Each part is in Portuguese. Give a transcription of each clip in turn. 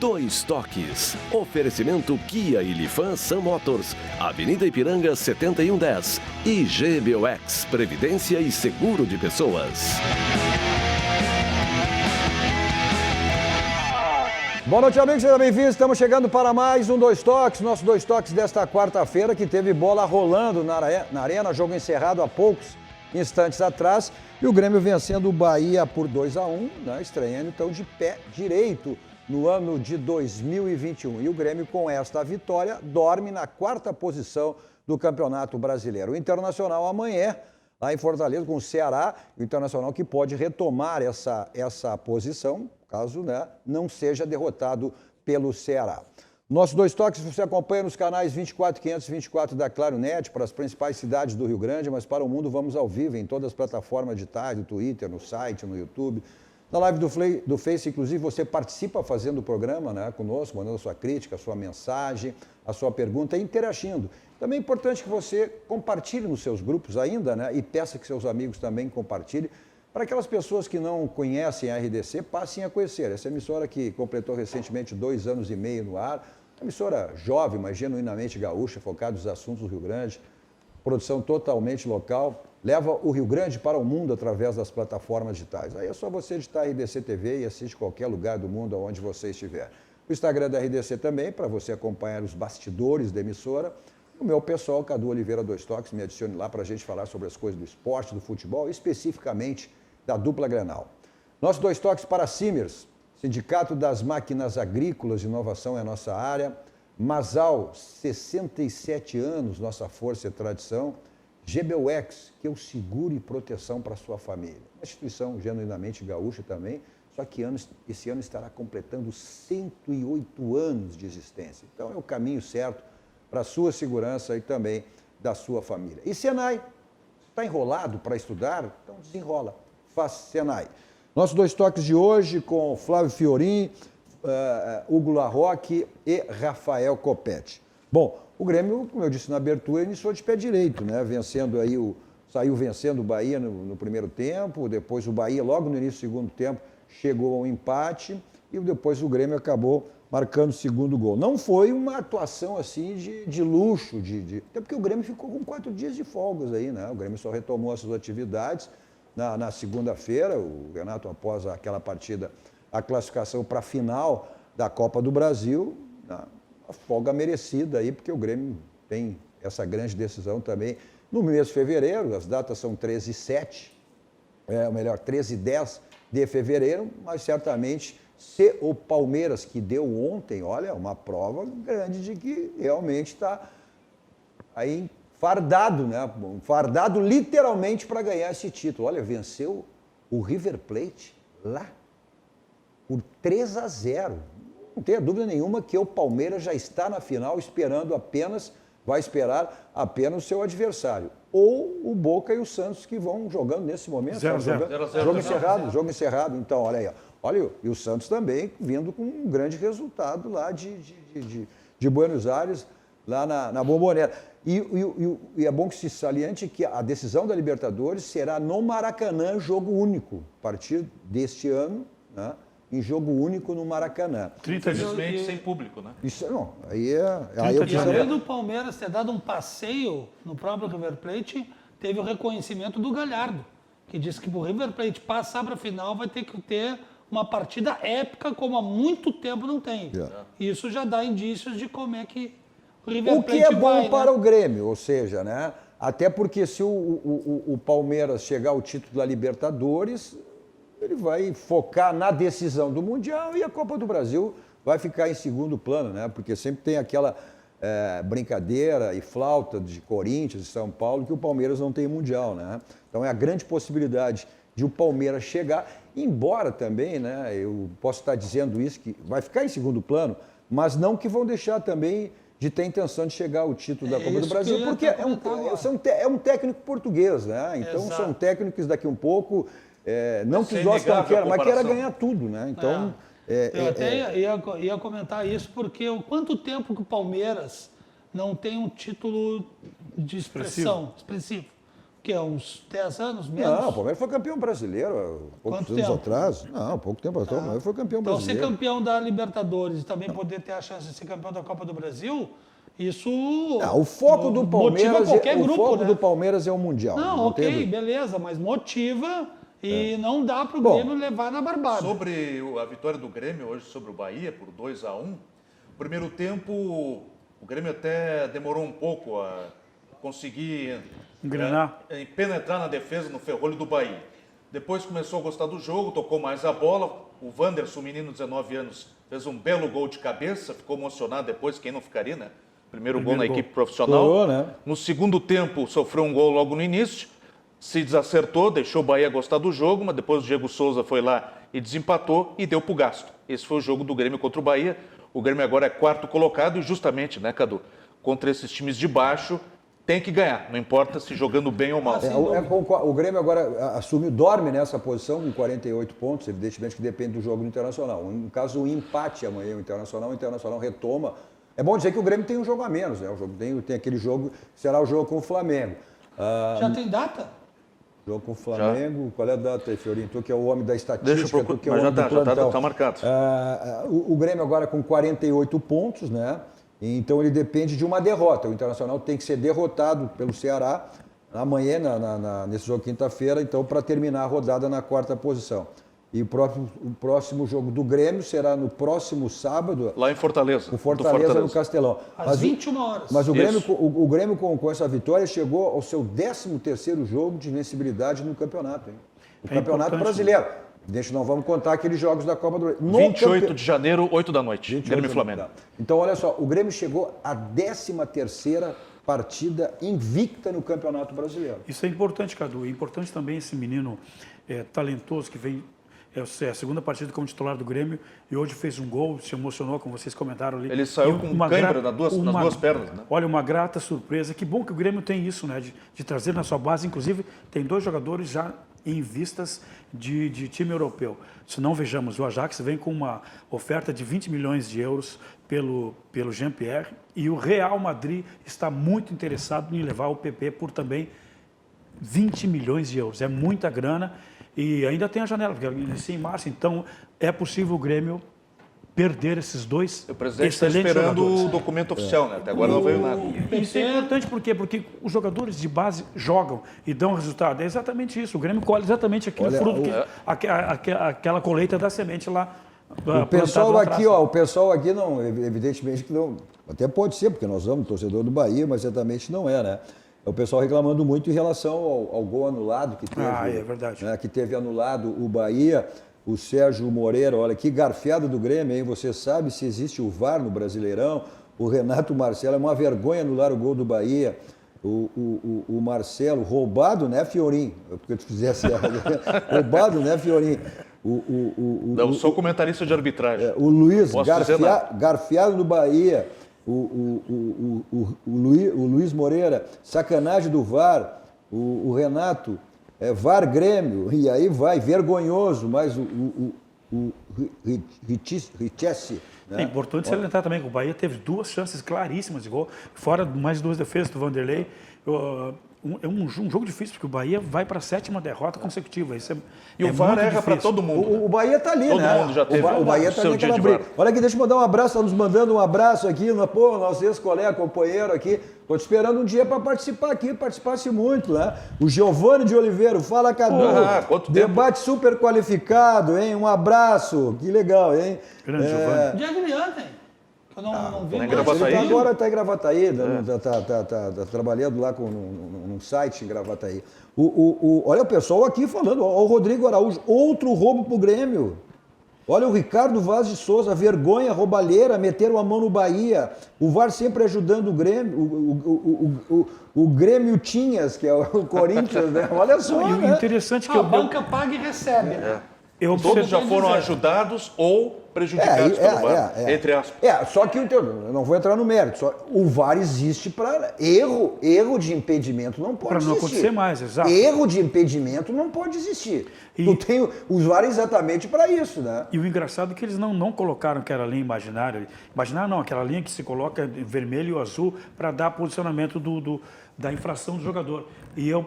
Dois Toques. Oferecimento Kia e Lifan Sam Motors. Avenida Ipiranga 7110. E GBOX. Previdência e Seguro de Pessoas. Boa noite, amigos, sejam bem-vindos. Estamos chegando para mais um Dois Toques. Nosso Dois Toques desta quarta-feira, que teve bola rolando na arena, jogo encerrado há poucos instantes atrás. E o Grêmio vencendo o Bahia por 2-1, né? Estreando então de pé direito no ano de 2021. E o Grêmio, com esta vitória, dorme na quarta posição do Campeonato Brasileiro. O Internacional amanhã, lá em Fortaleza, com o Ceará, o Internacional que pode retomar essa posição, caso, né, não seja derrotado pelo Ceará. Nossos Dois Toques você acompanha nos canais 24.500 e 24 da Claro Net, para as principais cidades do Rio Grande, mas para o mundo vamos ao vivo em todas as plataformas digitais, no Twitter, no site, no YouTube. Na live do Face, inclusive, você participa fazendo o programa, né, conosco, mandando a sua crítica, a sua mensagem, a sua pergunta e interagindo. Também é importante que você compartilhe nos seus grupos ainda, né, e peça que seus amigos também compartilhem, para aquelas pessoas que não conhecem a RDC, passem a conhecer. Essa emissora que completou recentemente 2 anos e meio no ar, uma emissora jovem, mas genuinamente gaúcha, focada nos assuntos do Rio Grande, produção totalmente local, leva o Rio Grande para o mundo através das plataformas digitais. Aí é só você digitar RDC TV e assiste qualquer lugar do mundo onde você estiver. O Instagram da RDC também, para você acompanhar os bastidores da emissora. O meu pessoal, Cadu Oliveira Dois Toques, me adicione lá para a gente falar sobre as coisas do esporte, do futebol, especificamente da dupla Grenal. Nossos Dois Toques para Simers, Sindicato das Máquinas Agrícolas, inovação é a nossa área. Masal, 67 anos, nossa força e tradição. GBOX, que é o seguro e proteção para a sua família. Uma instituição genuinamente gaúcha também, só que esse ano estará completando 108 anos de existência. Então é o caminho certo para a sua segurança e também da sua família. E Senai, está enrolado para estudar? Então desenrola, faça Senai. Nossos Dois Toques de hoje com Flávio Fiorin, Hugo Larroque e Rafael Copete. Bom, o Grêmio, como eu disse na abertura, iniciou de pé direito, né? Saiu vencendo o Bahia no primeiro tempo, depois o Bahia, logo no início do segundo tempo, chegou ao empate e depois o Grêmio acabou marcando o segundo gol. Não foi uma atuação assim de luxo, até porque o Grêmio ficou com 4 dias de folgas aí, né? O Grêmio só retomou as suas atividades na segunda-feira, o Renato, após aquela partida, a classificação para a final da Copa do Brasil, a folga merecida aí, porque o Grêmio tem essa grande decisão também no mês de fevereiro, as datas são 13 e 7, ou melhor, 13 e 10 de fevereiro, mas certamente se o Palmeiras, que deu ontem, olha, uma prova grande de que realmente está aí fardado, né? Fardado literalmente para ganhar esse título. Olha, venceu o River Plate lá por 3-0. Não tenha dúvida nenhuma que o Palmeiras já está na final vai esperar apenas o seu adversário. Ou o Boca e o Santos que vão jogando nesse momento. 0-0. Jogo encerrado. Então, olha aí. Olha, e o Santos também vindo com um grande resultado lá de Buenos Aires, lá na Bombonera. E é bom que se saliente que a decisão da Libertadores será no Maracanã, jogo único, a partir deste ano, né? Em jogo único no Maracanã. 30 de janeiro sem público, né? Isso não, aí é... E além do Palmeiras ter dado um passeio no próprio River Plate, teve o reconhecimento do Galhardo, que disse que para o River Plate passar para a final vai ter que ter uma partida épica como há muito tempo não tem. Isso já dá indícios de como é que o River Plate vai. O que é bom para o Grêmio, ou seja, né? Até porque se o Palmeiras chegar ao título da Libertadores, ele vai focar na decisão do Mundial e a Copa do Brasil vai ficar em segundo plano, né? Porque sempre tem aquela brincadeira e flauta de Corinthians e São Paulo que o Palmeiras não tem Mundial, né? Então é a grande possibilidade de o Palmeiras chegar, embora também, né? Eu posso estar dizendo isso, que vai ficar em segundo plano, mas não que vão deixar também de ter intenção de chegar ao título da Copa do Brasil, porque é um técnico português, né? Então são técnicos daqui um pouco... não que os nossos não queiram, mas queira ganhar tudo, né? Então, eu até ia comentar isso, porque quanto tempo que o Palmeiras não tem um título de expressivo? que é uns 10 anos, menos? Não, o Palmeiras foi campeão brasileiro há poucos Quanto anos tempo? atrás. Não, pouco tempo atrás. O Palmeiras foi campeão Então, ser brasileiro. campeão da Libertadores e também poder ter a chance de ser campeão da Copa do Brasil, isso O foco do motiva Palmeiras, qualquer o grupo, foco né? do Palmeiras é o Mundial. Não, ok, teve- beleza, mas motiva e não dá para o Bom, Grêmio levar na barbada. Sobre a vitória do Grêmio hoje sobre o Bahia, por 2-1, primeiro tempo o Grêmio até demorou um pouco a conseguir Engrenar. penetrar na defesa, no ferrolho do Bahia. Depois começou a gostar do jogo, tocou mais a bola. O Wanderson, menino de 19 anos, fez um belo gol de cabeça, ficou emocionado depois, quem não ficaria, né? Primeiro gol na gol. equipe profissional. Estourou, né? No segundo tempo, sofreu um gol logo no início, se desacertou, deixou o Bahia gostar do jogo, mas depois o Diego Souza foi lá e desempatou e deu pro gasto. Esse foi o jogo do Grêmio contra o Bahia. O Grêmio agora é quarto colocado e justamente, né, Cadu, contra esses times de baixo, tem que ganhar, não importa se jogando bem ou mal. O Grêmio agora assumiu, dorme nessa posição com 48 pontos, evidentemente que depende do jogo do Internacional. No caso, o empate amanhã, o Internacional retoma. É bom dizer que o Grêmio tem um jogo a menos, né? O jogo tem aquele jogo, será o jogo com o Flamengo. Já tem data? Jogo com o Flamengo, qual é a data aí, Fiorinho? Tu que é o homem da estatística, Deixa eu procurar, tu que é o mas homem do plantão. tá marcado. O Grêmio agora com 48 pontos, né? Então ele depende de uma derrota. O Internacional tem que ser derrotado pelo Ceará amanhã, nesse jogo quinta-feira, então, para terminar a rodada na quarta posição. E o próximo jogo do Grêmio será no próximo sábado, Lá em Fortaleza. o Fortaleza no Castelão. Às 21 horas. Mas o Grêmio, Isso. o Grêmio com essa vitória chegou ao seu 13º jogo de invencibilidade no campeonato. Hein? O campeonato importante, brasileiro. Deixa, não vamos contar aqueles jogos da Copa do Brasil. No 28 de janeiro, 8 da noite. 28 Grêmio e Flamengo. Tá. Então, olha só, o Grêmio chegou à 13ª partida invicta no Campeonato Brasileiro. Isso é importante, Cadu. É importante também esse menino talentoso que vem. É a segunda partida como titular do Grêmio e hoje fez um gol, se emocionou, como vocês comentaram ali. Ele saiu E com cãibra nas duas pernas, né? Olha, uma grata surpresa. Que bom que o Grêmio tem isso, né? De trazer na sua base. Inclusive, tem 2 jogadores já em vistas de time europeu. Se não vejamos, o Ajax vem com uma oferta de 20 milhões de euros pelo Jean-Pierre e o Real Madrid está muito interessado em levar o PP por também 20 milhões de euros. É muita grana. E ainda tem a janela, porque inicia em março, então é possível o Grêmio perder esses 2 O presidente está excelentes esperando jogadores. o documento oficial, né? Até agora não veio nada. Isso é importante por quê? Porque os jogadores de base jogam e dão resultado. É exatamente isso. O Grêmio colhe exatamente aquele Olha, fruto, aquela colheita da semente lá. O pessoal aqui, o pessoal aqui não, evidentemente que não, até pode ser, porque nós somos torcedor do Bahia, mas certamente não é, né? O pessoal reclamando muito em relação ao gol anulado que teve. É verdade. Né, que teve anulado o Bahia, o Sérgio Moreira, olha que garfiado do Grêmio, hein? Você sabe se existe o VAR no Brasileirão? O Renato Marcelo, é uma vergonha anular o gol do Bahia. O Marcelo, roubado, né, Fiorim? Porque tu fizesse roubado, né, Fiorim? Não, sou comentarista de arbitragem. O Luiz, Posso dizer nada. garfiado do Bahia. O Luiz Moreira, sacanagem do VAR. O Renato, VAR Grêmio. E aí vai, vergonhoso. Mas o Richesse. É importante salientar também que o Bahia teve 2 chances claríssimas de gol, fora mais 2 defesas do Vanderlei. É um jogo difícil, porque o Bahia vai para a 7ª derrota consecutiva. Isso E o VAR erra para todo mundo. O Bahia tá ali, Todo né? mundo já teve o Bahia tá seu ali dia naquela de briga. VAR. Olha aqui, deixa eu mandar um abraço, tá nos mandando um abraço aqui, nosso ex-colega, companheiro aqui. Tô te esperando um dia para participar aqui, participasse muito, né? O Giovanni de Oliveira, fala Cadu. Quanto tempo? Debate super qualificado, hein? Um abraço, que legal, hein? Grande Giovanni. Onde é que ele anda, hein? Eu não vi tá em mais. Gravataí? Ele agora está em Gravataí, tá trabalhando lá num site em Gravataí. Olha o pessoal aqui falando, ó, o Rodrigo Araújo, outro roubo pro Grêmio. Olha o Ricardo Vaz de Souza, vergonha, roubalheira, meteram a mão no Bahia. O VAR sempre ajudando o Grêmio, o Grêmio Tinhas, que é o Corinthians, né? Olha só, E o né? interessante é que A banca paga e recebe. eu Todos já observei- foram ajudados ou prejudicados pelo VAR, entre aspas. Só que eu não vou entrar no mérito. O VAR existe para erro de impedimento não pode Para não existir. acontecer mais, exato. Erro de impedimento não pode existir. E- Tu tem os VAR exatamente para isso, né? E o engraçado é que eles não colocaram aquela linha imaginária. Imaginária não, aquela linha que se coloca em vermelho e azul para dar posicionamento da infração do jogador. E eu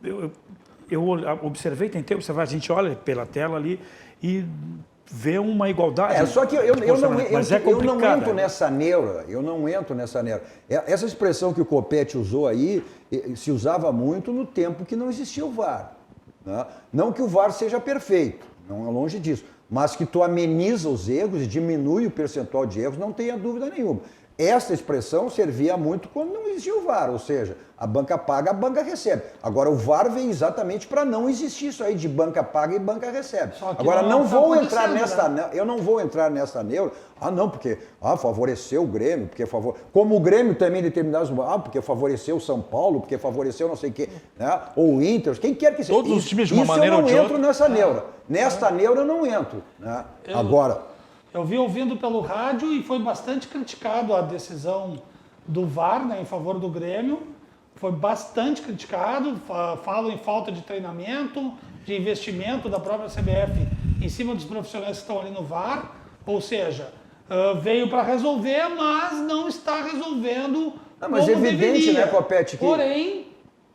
eu observei, tentei observar, a gente olha pela tela ali e vê uma igualdade. Só que eu não entro né? nessa neura, Essa expressão que o Copete usou aí, se usava muito no tempo que não existia o VAR. Né? Não que o VAR seja perfeito, não é longe disso, mas que tu ameniza os erros e diminui o percentual de erros, não tenha dúvida nenhuma. Essa expressão servia muito quando não existia o VAR, ou seja, a banca paga, a banca recebe. Agora, o VAR vem exatamente para não existir isso aí de banca paga e banca recebe. Agora, eu não vou entrar nessa neura, porque favoreceu o Grêmio, porque como o Grêmio também em determinados momentos, porque favoreceu o São Paulo, porque favoreceu não sei o quê, né? Ou o Inter, quem quer que seja. Todos os times de uma maneira ou de outra. outra. Eu não entro nessa neura. Nesta neura eu não entro. Né? Eu vi ouvindo pelo rádio e foi bastante criticado a decisão do VAR, né, em favor do Grêmio. Foi bastante criticado, falam em falta de treinamento, de investimento da própria CBF em cima dos profissionais que estão ali no VAR. Ou seja, veio para resolver, mas não está resolvendo mas é evidente, né, Copete, que... Porém...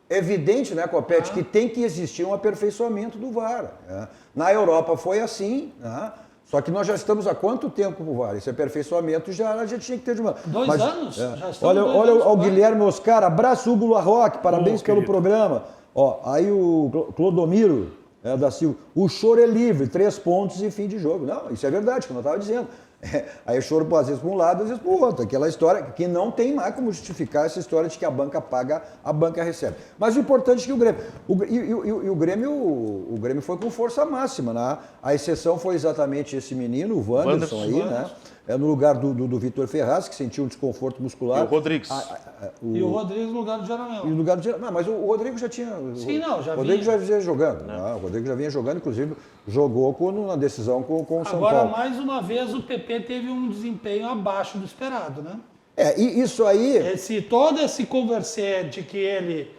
É evidente, né, Copete, que tem que existir um aperfeiçoamento do VAR. Né? Na Europa foi assim, né? Só que nós já estamos há quanto tempo com o VAR? Esse aperfeiçoamento já tinha que ter de uma... 2 anos? Já estamos olha 2 anos o Guilherme Oscar, abraço Hugo Larroque, parabéns pelo programa. Aí o Clodomiro da Silva, o choro é livre, 3 pontos e fim de jogo. Não, isso é verdade, como eu estava dizendo. Aí choro, às vezes, para um lado, às vezes, para o outro. Aquela história que não tem mais como justificar essa história de que a banca paga, a banca recebe. Mas o importante é que o Grêmio foi com força máxima. Né? A exceção foi exatamente esse menino, o Wanderson aí, né? No lugar do Vitor Ferraz, que sentiu um desconforto muscular. E o Rodrigues. E o Rodrigues no lugar do Jeromel. Não, mas o Rodrigo já tinha... Sim, não, já O Rodrigo vinha. já vinha jogando. Né? O Rodrigo já vinha jogando, inclusive jogou na decisão com o São Agora, Paulo. mais uma vez, o PP teve um desempenho abaixo do esperado, né? E isso aí... Todo esse converser de que ele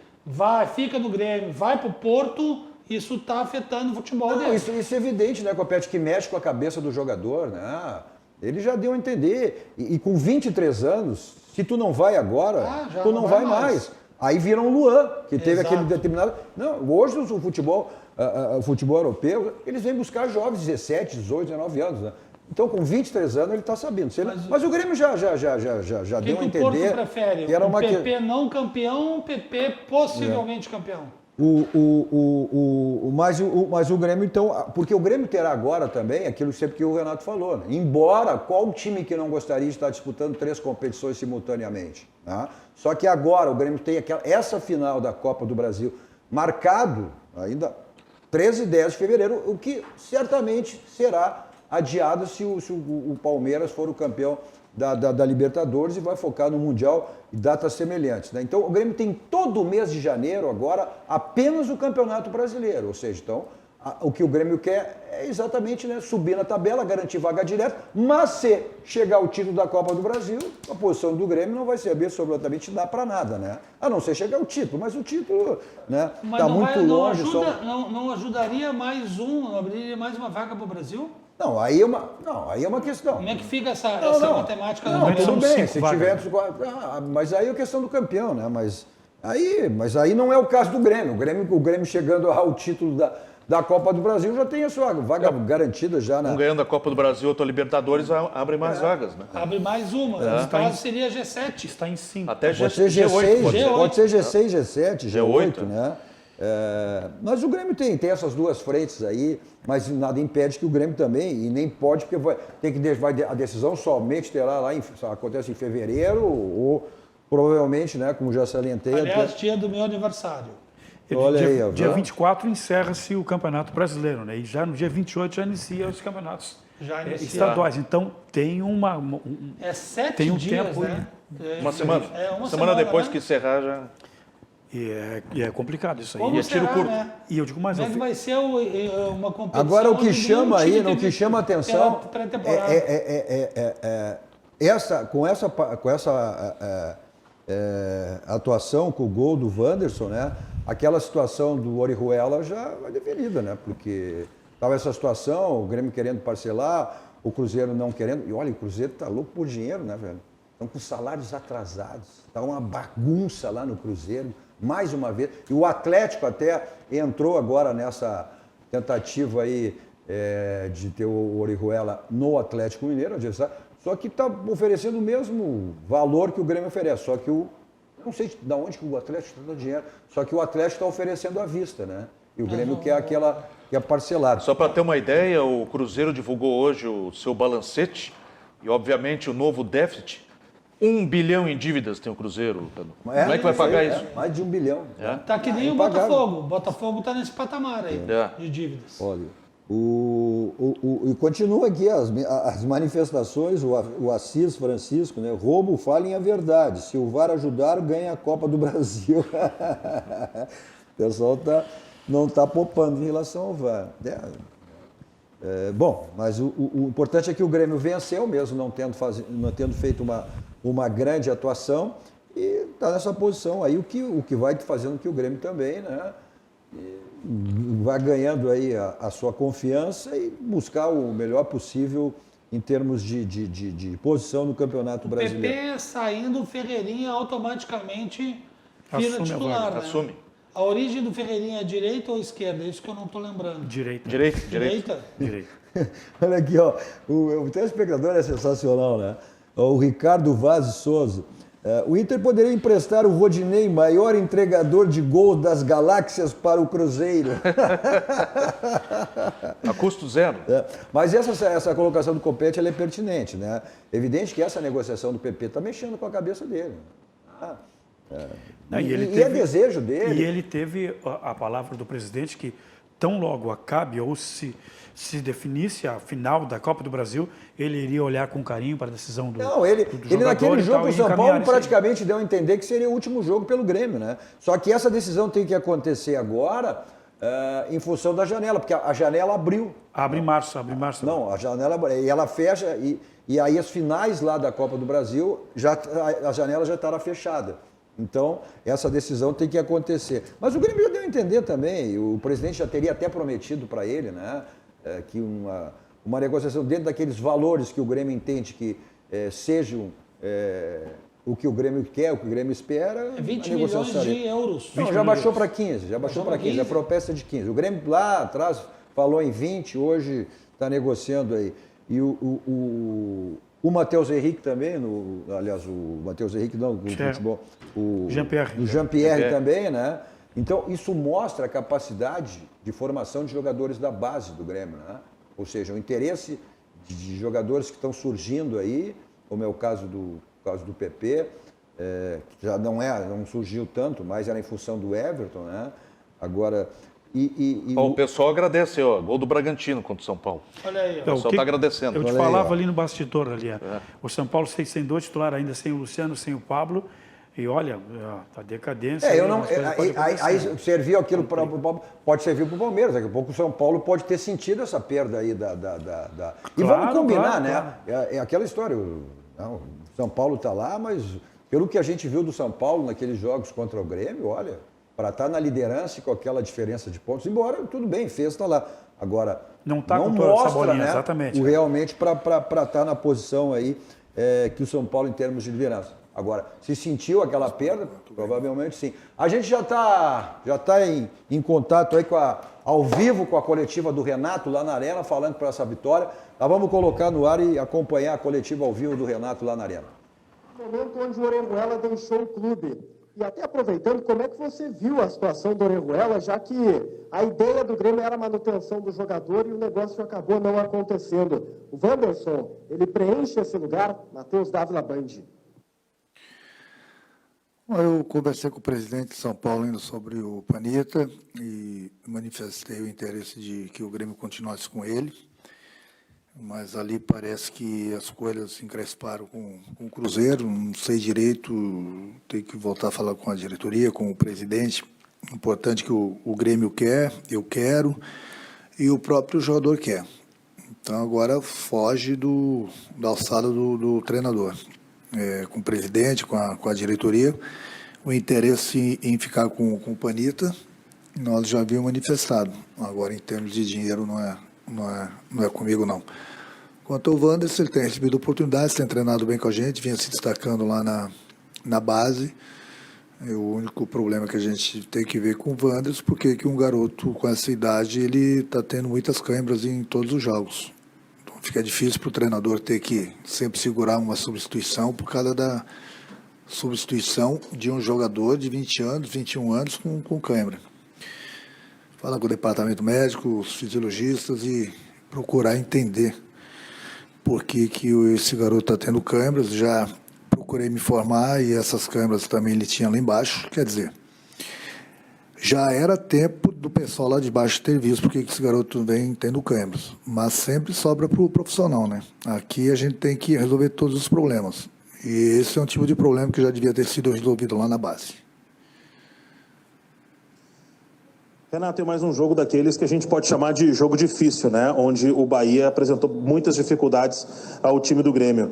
fica no Grêmio, vai pro Porto, isso está afetando o futebol dele. Isso é evidente, né, Copete, que mexe com a cabeça do jogador, né? Ele já deu a entender. E com 23 anos, se tu não vai agora, tu não vai mais. Aí vira um Luan, que teve aquele determinado... Não, hoje o futebol europeu, eles vêm buscar jovens de 17, 18, 19 anos, né? Então, com 23 anos, ele está sabendo. Mas o Grêmio já deu a entender... O Porto prefere? Que era uma... PP não campeão, PP possivelmente campeão. Mas o Grêmio, então... Porque o Grêmio terá agora também aquilo sempre que o Renato falou. Né? Embora, qual time que não gostaria de estar disputando 3 competições simultaneamente? Né? Só que agora o Grêmio tem essa final da Copa do Brasil marcado ainda 13 e 10 de fevereiro, o que certamente será adiado se o Palmeiras for o campeão da Libertadores e vai focar no Mundial e datas semelhantes. Né? Então, o Grêmio tem todo o mês de janeiro agora apenas o Campeonato Brasileiro. Ou seja, então, o que o Grêmio quer é exatamente, né, subir na tabela, garantir vaga direta, mas se chegar o título da Copa do Brasil, a posição do Grêmio não vai servir absolutamente para nada, né? A não ser chegar o título, mas o título, né, está muito longe. Não ajudaria não abriria mais uma vaga para o Brasil? Não, aí é uma questão. Como é que fica essa matemática? Não, tudo bem, se tiver... mas aí é a questão do campeão, né? Mas aí não é o caso do Grêmio. O Grêmio chegando ao título da Copa do Brasil já tem a sua vaga garantida já. Né? Ganhando a Copa do Brasil, a Libertadores abre mais vagas, né? Abre mais uma. No caso seria G7. Está em 5. Até pode ser G6, pode ser G6, G7, G8, G8. né? Mas o Grêmio tem essas duas frentes aí, mas nada impede que o Grêmio também, e nem pode, porque a decisão somente terá acontece em fevereiro, ou provavelmente, né, como já salientei... Aliás, dia do meu aniversário. Olha aí, dia 24 encerra-se o Campeonato Brasileiro, né? E já no dia 28 já inicia os campeonatos estaduais. Então tem é 7 tem um dias, tempo, né? Uma semana. Uma semana depois, né? que encerrar já... E é complicado isso aí. Como E é tiro será, curto. Né? E eu digo mais... Como é que vai ser uma competição... Agora, o que chama aí, o que chama atenção com essa atuação, com o gol do Wanderson, né? Aquela situação do Orihuela já vai definida, né? Porque estava essa situação, o Grêmio querendo parcelar, o Cruzeiro não querendo. E olha, o Cruzeiro tá louco por dinheiro, né, velho? Estão com salários atrasados. Está uma bagunça lá no Cruzeiro. mais uma vez. E o Atlético até entrou agora nessa tentativa aí de ter o Orihuela no Atlético Mineiro, só que está oferecendo o mesmo valor que o Grêmio oferece, só que não sei de onde que o Atlético está dando dinheiro, só que o Atlético está oferecendo à vista, né? E o Grêmio quer parcelado. Só para ter uma ideia, o Cruzeiro divulgou hoje o seu balancete e, obviamente, o novo déficit. 1 bilhão em dívidas tem o Cruzeiro. Como é que vai pagar isso? Mais de 1 bilhão. Tá que nem o Botafogo. O Botafogo está nesse patamar aí de dívidas. Olha, e continua aqui as manifestações, o Assis Francisco, né? Roubo, falem a verdade. Se o VAR ajudar, ganha a Copa do Brasil. O pessoal não está poupando em relação ao VAR. Bom, mas o importante é que o Grêmio venceu mesmo, não tendo feito uma grande atuação, e está nessa posição aí, o que vai fazendo que o Grêmio também, né, vai ganhando aí a sua confiança e buscar o melhor possível em termos de posição no Campeonato Brasileiro. PP saindo, o Ferreirinha automaticamente vira Assume titular, né? Assume. A origem do Ferreirinha é direita ou esquerda? É isso que eu não estou lembrando. Direita. Direita? Olha aqui, ó, o telespectador é sensacional, né? O Ricardo Vaz Souza. O Inter poderia emprestar o Rodinei, maior entregador de gols das galáxias, para o Cruzeiro. A custo zero. Mas essa colocação do Copete ela é pertinente, né? Evidente que essa negociação do PP está mexendo com a cabeça dele. É desejo dele. E ele teve a palavra do presidente que tão logo acabe ou se definisse a final da Copa do Brasil, ele iria olhar com carinho para a decisão do Não, ele naquele jogo para o São Paulo praticamente deu a entender que seria o último jogo pelo Grêmio, né? Só que essa decisão tem que acontecer agora em função da janela, porque a janela abriu. Abre em março. Não, a janela e ela fecha e aí as finais lá da Copa do Brasil, a janela já estará fechada. Então, essa decisão tem que acontecer. Mas o Grêmio já deu a entender também, o presidente já teria até prometido para ele, né, que uma negociação dentro daqueles valores que o Grêmio entende que sejam o que o Grêmio quer, o que o Grêmio espera. 20 milhões de euros. Não, já baixou para 15, a proposta é de 15. O Grêmio lá atrás falou em 20, hoje está negociando aí. E o Matheus Henrique também, aliás, o Matheus Henrique não, o futebol, o Jean-Pierre também, né? Então, isso mostra a capacidade de formação de jogadores da base do Grêmio, né? Ou seja, o interesse de jogadores que estão surgindo aí, como é o caso do PP, que já não surgiu tanto, mas era em função do Everton, né? Agora... O pessoal agradece, gol do Bragantino contra o São Paulo. Olha aí, o pessoal está agradecendo. Eu te falava ali no bastidor ali. O São Paulo sem dois titulares ainda, sem o Luciano, sem o Pablo. E olha, a decadência... Aí serviu aquilo para o Palmeiras, pode servir para o Palmeiras. Daqui a pouco o São Paulo pode ter sentido essa perda aí E vamos combinar, né? Claro. É aquela história, o São Paulo está lá, mas pelo que a gente viu do São Paulo naqueles jogos contra o Grêmio, olha... Para estar na liderança e com aquela diferença de pontos, embora tudo bem, fez, está lá. Agora, não mostra, essa bolinha, né, exatamente. Realmente para estar na posição aí que o São Paulo em termos de liderança. Agora, se sentiu aquela perda, provavelmente sim. A gente já tá em contato aí ao vivo com a coletiva do Renato lá na Arena, falando para essa vitória. Nós vamos colocar no ar e acompanhar a coletiva ao vivo do Renato lá na Arena. Momento onde o Orihuela deixou o clube. E até aproveitando, como é que você viu a situação do Orihuela, já que a ideia do Grêmio era a manutenção do jogador e o negócio acabou não acontecendo. O Wanderson, ele preenche esse lugar? Matheus Dávila, Band. Eu conversei com o presidente de São Paulo ainda sobre o Panita e manifestei o interesse de que o Grêmio continuasse com ele. Mas ali parece que as coisas se encresparam com o Cruzeiro, não sei direito, tem que voltar a falar com a diretoria, com o presidente. Importante que o Grêmio quer, eu quero, e o próprio jogador quer. Então agora foge da alçada do treinador. Com o presidente, com a diretoria, o interesse em ficar com o Panita, nós já havíamos manifestado. Agora, em termos de dinheiro, não é comigo, não. Quanto ao Wanderson, ele tem recebido oportunidades, tem treinado bem com a gente, vinha se destacando lá na base. O único problema que a gente tem que ver com o Wanderson, porque que um garoto com essa idade, ele está tendo muitas câimbras em todos os jogos. Então fica difícil para o treinador ter que sempre segurar uma substituição por causa da substituição de um jogador de 20 anos, 21 anos com câimbra. Falar com o departamento médico, os fisiologistas e procurar entender por que esse garoto está tendo câimbras. Já procurei me informar e essas câimbras também ele tinha lá embaixo. Quer dizer, já era tempo do pessoal lá de baixo ter visto porque esse garoto vem tendo câimbras. Mas sempre sobra para o profissional, né? Aqui a gente tem que resolver todos os problemas. E esse é um tipo de problema que já devia ter sido resolvido lá na base. Renato, tem mais um jogo daqueles que a gente pode chamar de jogo difícil, né? Onde o Bahia apresentou muitas dificuldades ao time do Grêmio.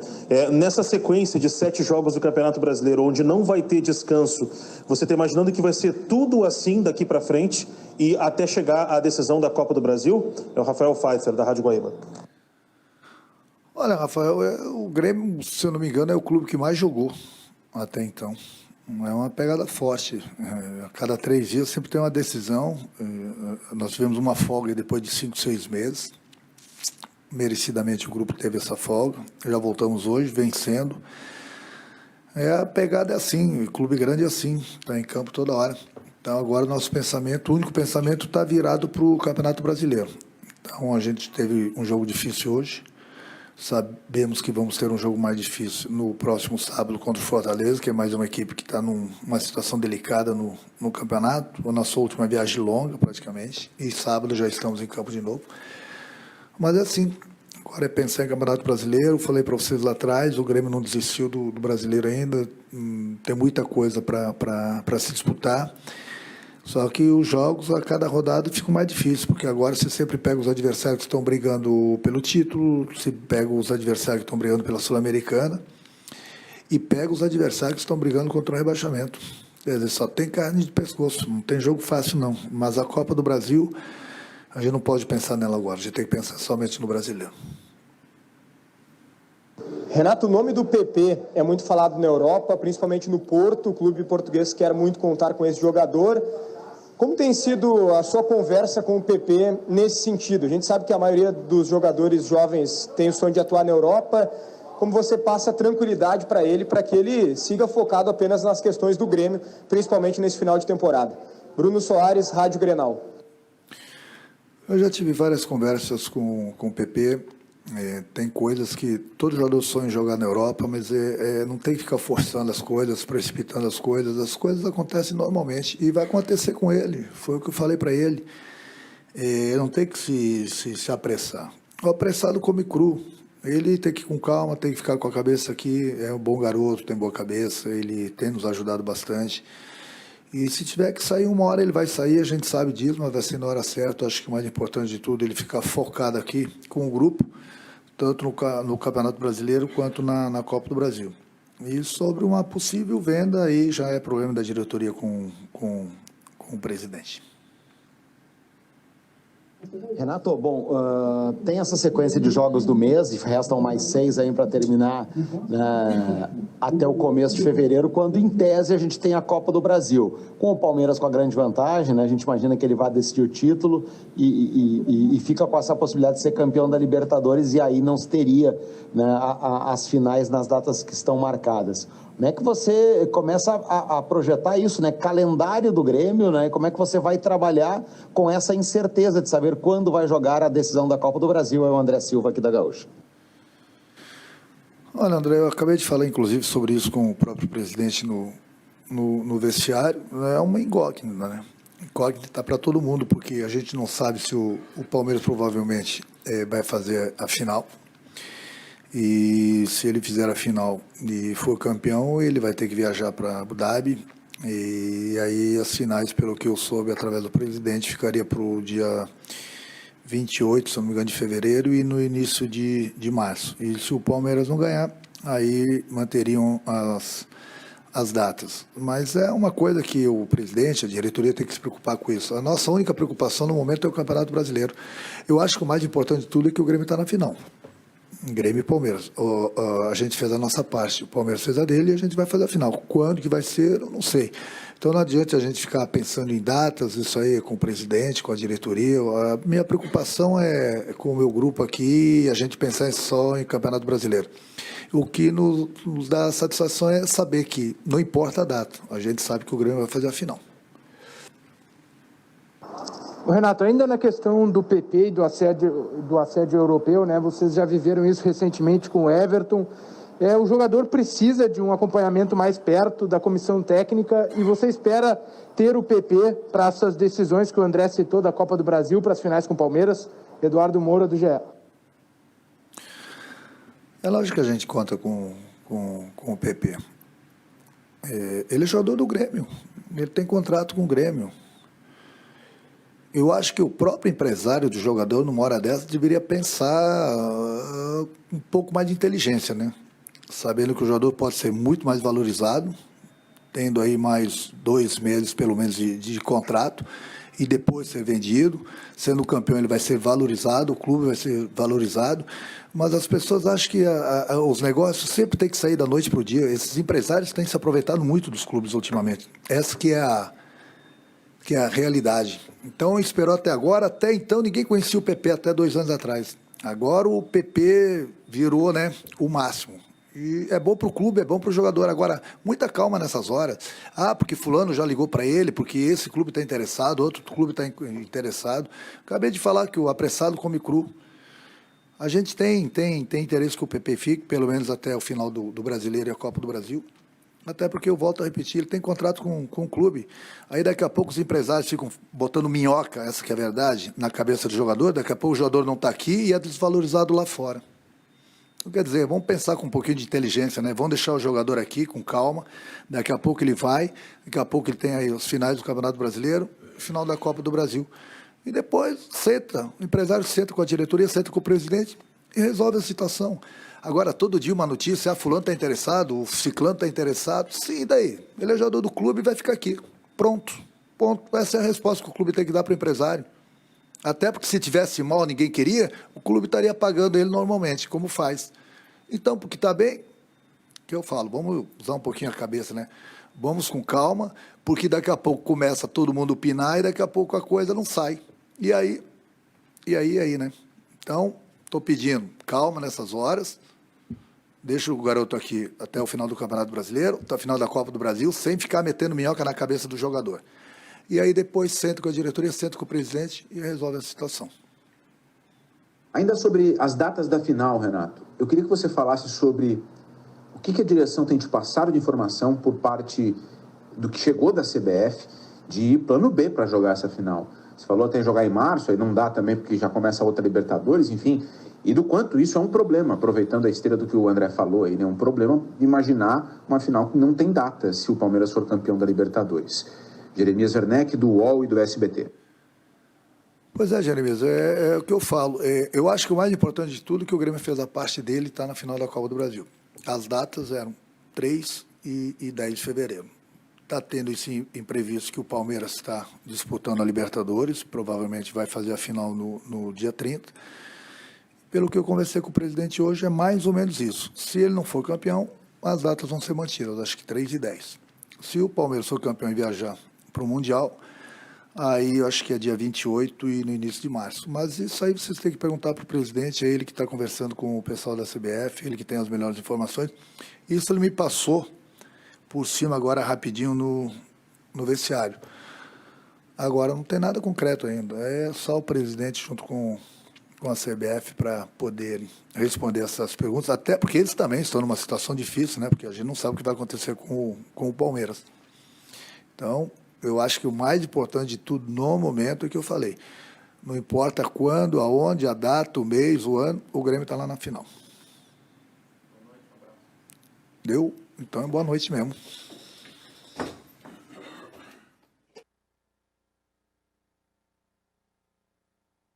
Nessa sequência de 7 jogos do Campeonato Brasileiro, onde não vai ter descanso, você está imaginando que vai ser tudo assim daqui para frente e até chegar à decisão da Copa do Brasil? É o Rafael Pfeiffer, da Rádio Guaíba. Olha, Rafael, o Grêmio, se eu não me engano, é o clube que mais jogou até então. É uma pegada forte. A cada 3 dias sempre tem uma decisão. Nós tivemos uma folga depois de 5, 6 meses. Merecidamente o grupo teve essa folga. Já voltamos hoje, vencendo. A pegada é assim, o clube grande é assim, está em campo toda hora. Então agora o nosso pensamento, o único pensamento está virado para o Campeonato Brasileiro. Então a gente teve um jogo difícil hoje. Sabemos que vamos ter um jogo mais difícil no próximo sábado contra o Fortaleza, que é mais uma equipe que está numa situação delicada no campeonato. A nossa última viagem longa, praticamente. E sábado já estamos em campo de novo. Mas é assim, agora é pensar em Campeonato Brasileiro. Falei para vocês lá atrás, o Grêmio não desistiu do Brasileiro ainda. Tem muita coisa para se disputar. Só que os jogos, a cada rodada, ficam mais difíceis, porque agora você sempre pega os adversários que estão brigando pelo título, você pega os adversários que estão brigando pela Sul-Americana e pega os adversários que estão brigando contra o rebaixamento. Quer dizer, só tem carne de pescoço, não tem jogo fácil não. Mas a Copa do Brasil, a gente não pode pensar nela agora, a gente tem que pensar somente no brasileiro. Renato, o nome do PP é muito falado na Europa, principalmente no Porto. O clube português quer muito contar com esse jogador. Como tem sido a sua conversa com o PP nesse sentido? A gente sabe que a maioria dos jogadores jovens tem o sonho de atuar na Europa. Como você passa tranquilidade para ele, para que ele siga focado apenas nas questões do Grêmio, principalmente nesse final de temporada? Bruno Soares, Rádio Grenal. Eu já tive várias conversas com o PP. Tem coisas que todo jogador sonha em jogar na Europa, mas não tem que ficar forçando as coisas, precipitando as coisas acontecem normalmente e vai acontecer com ele, foi o que eu falei para ele. Não tem que se apressar, o apressado come cru, ele tem que ir com calma, tem que ficar com a cabeça aqui, é um bom garoto, tem boa cabeça, ele tem nos ajudado bastante. E se tiver que sair uma hora, ele vai sair, a gente sabe disso, mas vai ser na hora certa. Acho que o mais importante de tudo é ele ficar focado aqui com o grupo, tanto no Campeonato Brasileiro quanto na Copa do Brasil. E sobre uma possível venda, aí já é problema da diretoria com o presidente. Renato, bom, tem essa sequência de jogos do mês, e restam mais 6 aí para terminar até o começo de fevereiro, quando em tese a gente tem a Copa do Brasil. Com o Palmeiras com a grande vantagem, né, a gente imagina que ele vai decidir o título e fica com essa possibilidade de ser campeão da Libertadores, e aí não se teria, né, as finais nas datas que estão marcadas. Como é que você começa a projetar isso, né? Calendário do Grêmio, né? Como é que você vai trabalhar com essa incerteza de saber quando vai jogar a decisão da Copa do Brasil? É o André Silva aqui da Gaúcha. Olha, André, eu acabei de falar, inclusive, sobre isso com o próprio presidente no vestiário. É uma incógnita, né? Incógnita para todo mundo, porque a gente não sabe se o Palmeiras provavelmente vai fazer a final. E se ele fizer a final e for campeão, ele vai ter que viajar para Abu Dhabi. E aí as finais, pelo que eu soube através do presidente, ficaria para o dia 28, se não me engano, de fevereiro e no início de março. E se o Palmeiras não ganhar, aí manteriam as datas. Mas é uma coisa que o presidente, a diretoria tem que se preocupar com isso. A nossa única preocupação no momento é o Campeonato Brasileiro. Eu acho que o mais importante de tudo é que o Grêmio está na final. Grêmio e Palmeiras. A gente fez a nossa parte, o Palmeiras fez a dele e a gente vai fazer a final. Quando que vai ser, eu não sei. Então não adianta a gente ficar pensando em datas, isso aí com o presidente, com a diretoria. A minha preocupação é com o meu grupo aqui, a gente pensar só em Campeonato Brasileiro. O que nos dá satisfação é saber que não importa a data, a gente sabe que o Grêmio vai fazer a final. Renato, ainda na questão do PP e do assédio europeu, né? Vocês já viveram isso recentemente com o Everton. O jogador precisa de um acompanhamento mais perto da comissão técnica e você espera ter o PP para essas decisões que o André citou da Copa do Brasil para as finais com o Palmeiras? Eduardo Moura, do GE. É lógico que a gente conta com o PP. Ele é jogador do Grêmio, ele tem contrato com o Grêmio. Eu acho que o próprio empresário do jogador, numa hora dessa, deveria pensar um pouco mais de inteligência, né? Sabendo que o jogador pode ser muito mais valorizado, tendo aí mais 2 meses, pelo menos, de contrato, e depois ser vendido. Sendo campeão, ele vai ser valorizado, o clube vai ser valorizado, mas as pessoas acham que os negócios sempre têm que sair da noite para o dia. Esses empresários têm se aproveitado muito dos clubes ultimamente. Essa que é a realidade. Então, esperou até agora. Até então, ninguém conhecia o PP até 2 anos atrás. Agora, o PP virou, né, o máximo. E é bom para o clube, é bom para o jogador. Agora, muita calma nessas horas. Porque fulano já ligou para ele, porque esse clube está interessado, outro clube está interessado. Acabei de falar que o apressado come cru. A gente tem interesse que o PP fique, pelo menos até o final do Brasileiro e a Copa do Brasil. Até porque, eu volto a repetir, ele tem contrato com o clube. Aí daqui a pouco os empresários ficam botando minhoca, essa que é a verdade, na cabeça do jogador. Daqui a pouco o jogador não está aqui e é desvalorizado lá fora. Então, quer dizer, vamos pensar com um pouquinho de inteligência, né? Vamos deixar o jogador aqui com calma. Daqui a pouco ele vai, daqui a pouco ele tem aí os finais do Campeonato Brasileiro, final da Copa do Brasil. E depois senta, o empresário senta com a diretoria, senta com o presidente e resolve a situação. Agora, todo dia uma notícia, fulano está interessado, o ciclano está interessado. Sim, e daí? Ele é jogador do clube e vai ficar aqui. Pronto. Ponto. Essa é a resposta que o clube tem que dar para o empresário. Até porque se tivesse mal, ninguém queria, o clube estaria pagando ele normalmente, como faz. Então, porque está bem, que eu falo, vamos usar um pouquinho a cabeça, né? Vamos com calma, porque daqui a pouco começa todo mundo a opinar e daqui a pouco a coisa não sai. E aí, né? Então, estou pedindo calma nessas horas. Deixa o garoto aqui até o final do Campeonato Brasileiro, até o final da Copa do Brasil, sem ficar metendo minhoca na cabeça do jogador. E aí depois senta com a diretoria, senta com o presidente e resolve a situação. Ainda sobre as datas da final, Renato, eu queria que você falasse sobre o que a direção tem te passado de informação por parte do que chegou da CBF de plano B para jogar essa final. Você falou até em jogar em março, aí não dá também porque já começa a outra Libertadores, enfim... E do quanto isso é um problema, aproveitando a esteira do que o André falou aí, né? Um problema imaginar uma final que não tem data se o Palmeiras for campeão da Libertadores. Jeremias Werneck, do UOL e do SBT. Pois é, Jeremias, é o que eu falo. Eu acho que o mais importante de tudo é que o Grêmio fez a parte dele e está na final da Copa do Brasil. As datas eram 3 e 10 de fevereiro. Está tendo esse imprevisto que o Palmeiras está disputando a Libertadores, provavelmente vai fazer a final no dia 30. Pelo que eu conversei com o presidente hoje, é mais ou menos isso. Se ele não for campeão, as datas vão ser mantidas, acho que 3 e 10. Se o Palmeiras for campeão e viajar para o Mundial, aí eu acho que é dia 28 e no início de março. Mas isso aí vocês têm que perguntar para o presidente, é ele que está conversando com o pessoal da CBF, ele que tem as melhores informações. Isso ele me passou por cima agora rapidinho no vestiário. Agora não tem nada concreto ainda, é só o presidente junto com a CBF para poder responder essas perguntas, até porque eles também estão numa situação difícil, né? Porque a gente não sabe o que vai acontecer com o Palmeiras. Então, eu acho que o mais importante de tudo no momento é que eu falei. Não importa quando, aonde, a data, o mês, o ano, o Grêmio está lá na final. Deu? Então é boa noite mesmo.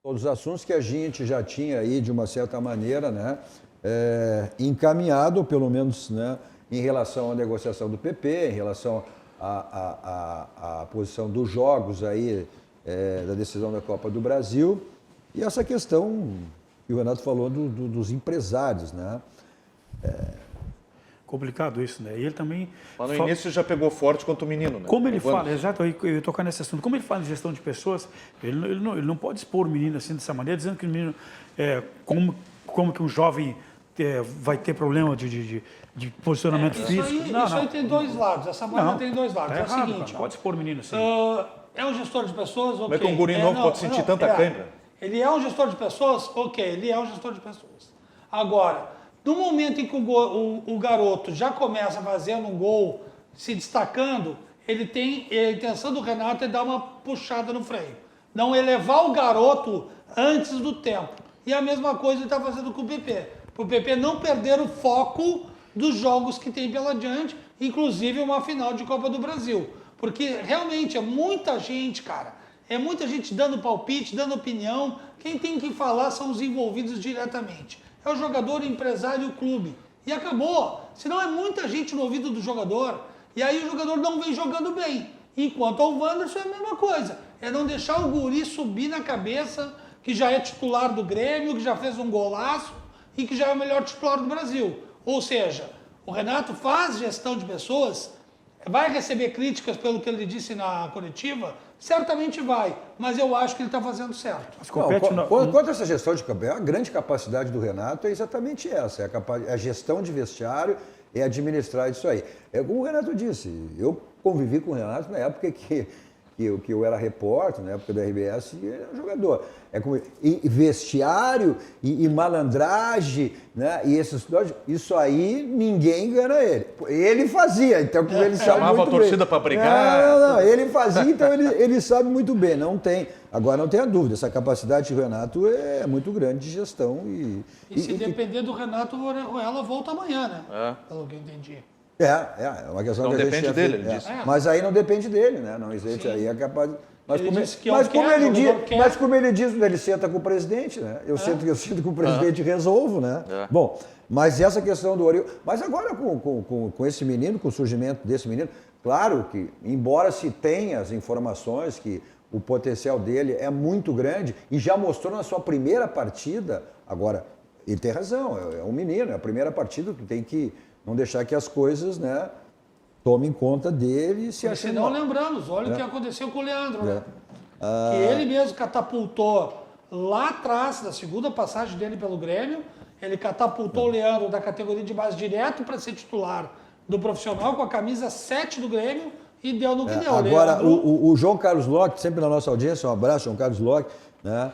Todos os assuntos que a gente já tinha aí, de uma certa maneira, né, encaminhado, pelo menos, né, em relação à negociação do PP, em relação à posição dos jogos aí, da decisão da Copa do Brasil, e essa questão E o Renato falou dos empresários, né? Complicado isso, né? E ele também... Mas no início já pegou forte contra o menino, né? Como ele fala, exato, eu ia tocar nesse assunto, como ele fala em gestão de pessoas, ele não pode expor o menino assim dessa maneira, dizendo que o menino, como que um jovem vai ter problema de posicionamento físico. Isso aí tem dois lados, essa moeda tem dois lados. É o seguinte... Pode expor o menino assim. É um gestor de pessoas, ok. Como é que um guri novo pode sentir tanta cãibra? Ele é um gestor de pessoas, ok, ele é um gestor de pessoas. Agora, no momento em que o garoto já começa fazendo um gol, se destacando, ele tem a intenção do Renato é dar uma puxada no freio. Não elevar o garoto antes do tempo. E a mesma coisa ele está fazendo com o PP. Para o PP não perder o foco dos jogos que tem pela diante, inclusive uma final de Copa do Brasil. Porque realmente é muita gente, cara. É muita gente dando palpite, dando opinião. Quem tem que falar são os envolvidos diretamente. É o jogador, o empresário e o clube. E acabou. Senão é muita gente no ouvido do jogador. E aí o jogador não vem jogando bem. Enquanto ao Wanderson é a mesma coisa. É não deixar o guri subir na cabeça, que já é titular do Grêmio, que já fez um golaço e que já é o melhor titular do Brasil. Ou seja, o Renato faz gestão de pessoas, vai receber críticas pelo que ele disse na coletiva, certamente vai, mas eu acho que ele está fazendo certo. Quanto a essa gestão de campeão, a grande capacidade do Renato é exatamente essa, a gestão de vestiário e administrar isso aí. É como o Renato disse, eu convivi com o Renato na época que eu era repórter, na época da RBS, e ele era jogador. E vestiário e malandragem, né? E isso aí ninguém engana ele. Ele fazia, então ele sabe chamava muito a torcida para brigar. Não, ele fazia, então ele sabe muito bem. Agora não tenha dúvida, essa capacidade do Renato é muito grande de gestão. E se depender do Renato, o Orejuela volta amanhã, né? Pelo que eu entendi. É uma questão não que a gente depende dele, ele disse. Mas aí não depende dele, né? Não existe aí é capaz. Mas como ele diz, ele senta com o presidente, né? Eu sinto com o presidente e resolvo, né? Bom, mas essa questão do Oriol. Mas agora com esse menino, com o surgimento desse menino, claro que, embora se tenha as informações que o potencial dele é muito grande e já mostrou na sua primeira partida, agora, ele tem razão, é um menino, é a primeira partida, tu tem que não deixar que as coisas, né, tomem conta dele e se acham. Se não lembramos, olha o que aconteceu com o Leandro, né? Que ele mesmo catapultou lá atrás, da segunda passagem dele pelo Grêmio, ele catapultou o Leandro da categoria de base direto para ser titular do profissional com a camisa 7 do Grêmio e deu no que deu. Agora, o João Carlos Locke, sempre na nossa audiência, um abraço, João Carlos Locke, né?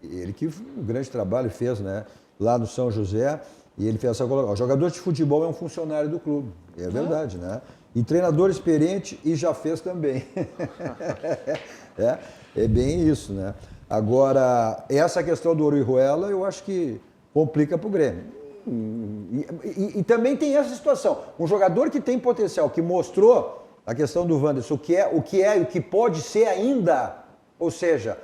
Ele que um grande trabalho fez, né? Lá no São José, e ele fez essa colocação. Jogador de futebol é um funcionário do clube, é verdade, né? E treinador experiente e já fez também. É bem isso, né? Agora, essa questão do Orejuela, eu acho que complica para o Grêmio. E também tem essa situação. Um jogador que tem potencial, que mostrou a questão do Wanderson, o que é e o que pode ser ainda, ou seja,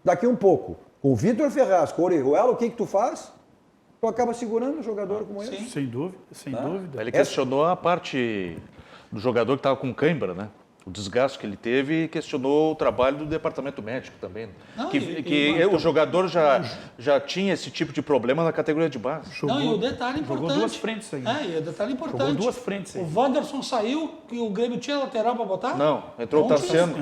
daqui um pouco, com o Vitor Ferraz, com o Orejuela, o que tu faz? Tu acaba segurando um jogador como esse. Sem dúvida, sem dúvida. Ele questionou a parte do jogador que estava com cãibra, né? O desgaste que ele teve e questionou o trabalho do departamento médico também. O jogador já tinha esse tipo de problema na categoria de base. E o detalhe importante. Jogou duas frentes aí. E o detalhe importante. Jogou duas frentes aí. O Wanderson saiu e o Grêmio tinha lateral para botar? Não, entrou o Tassiano.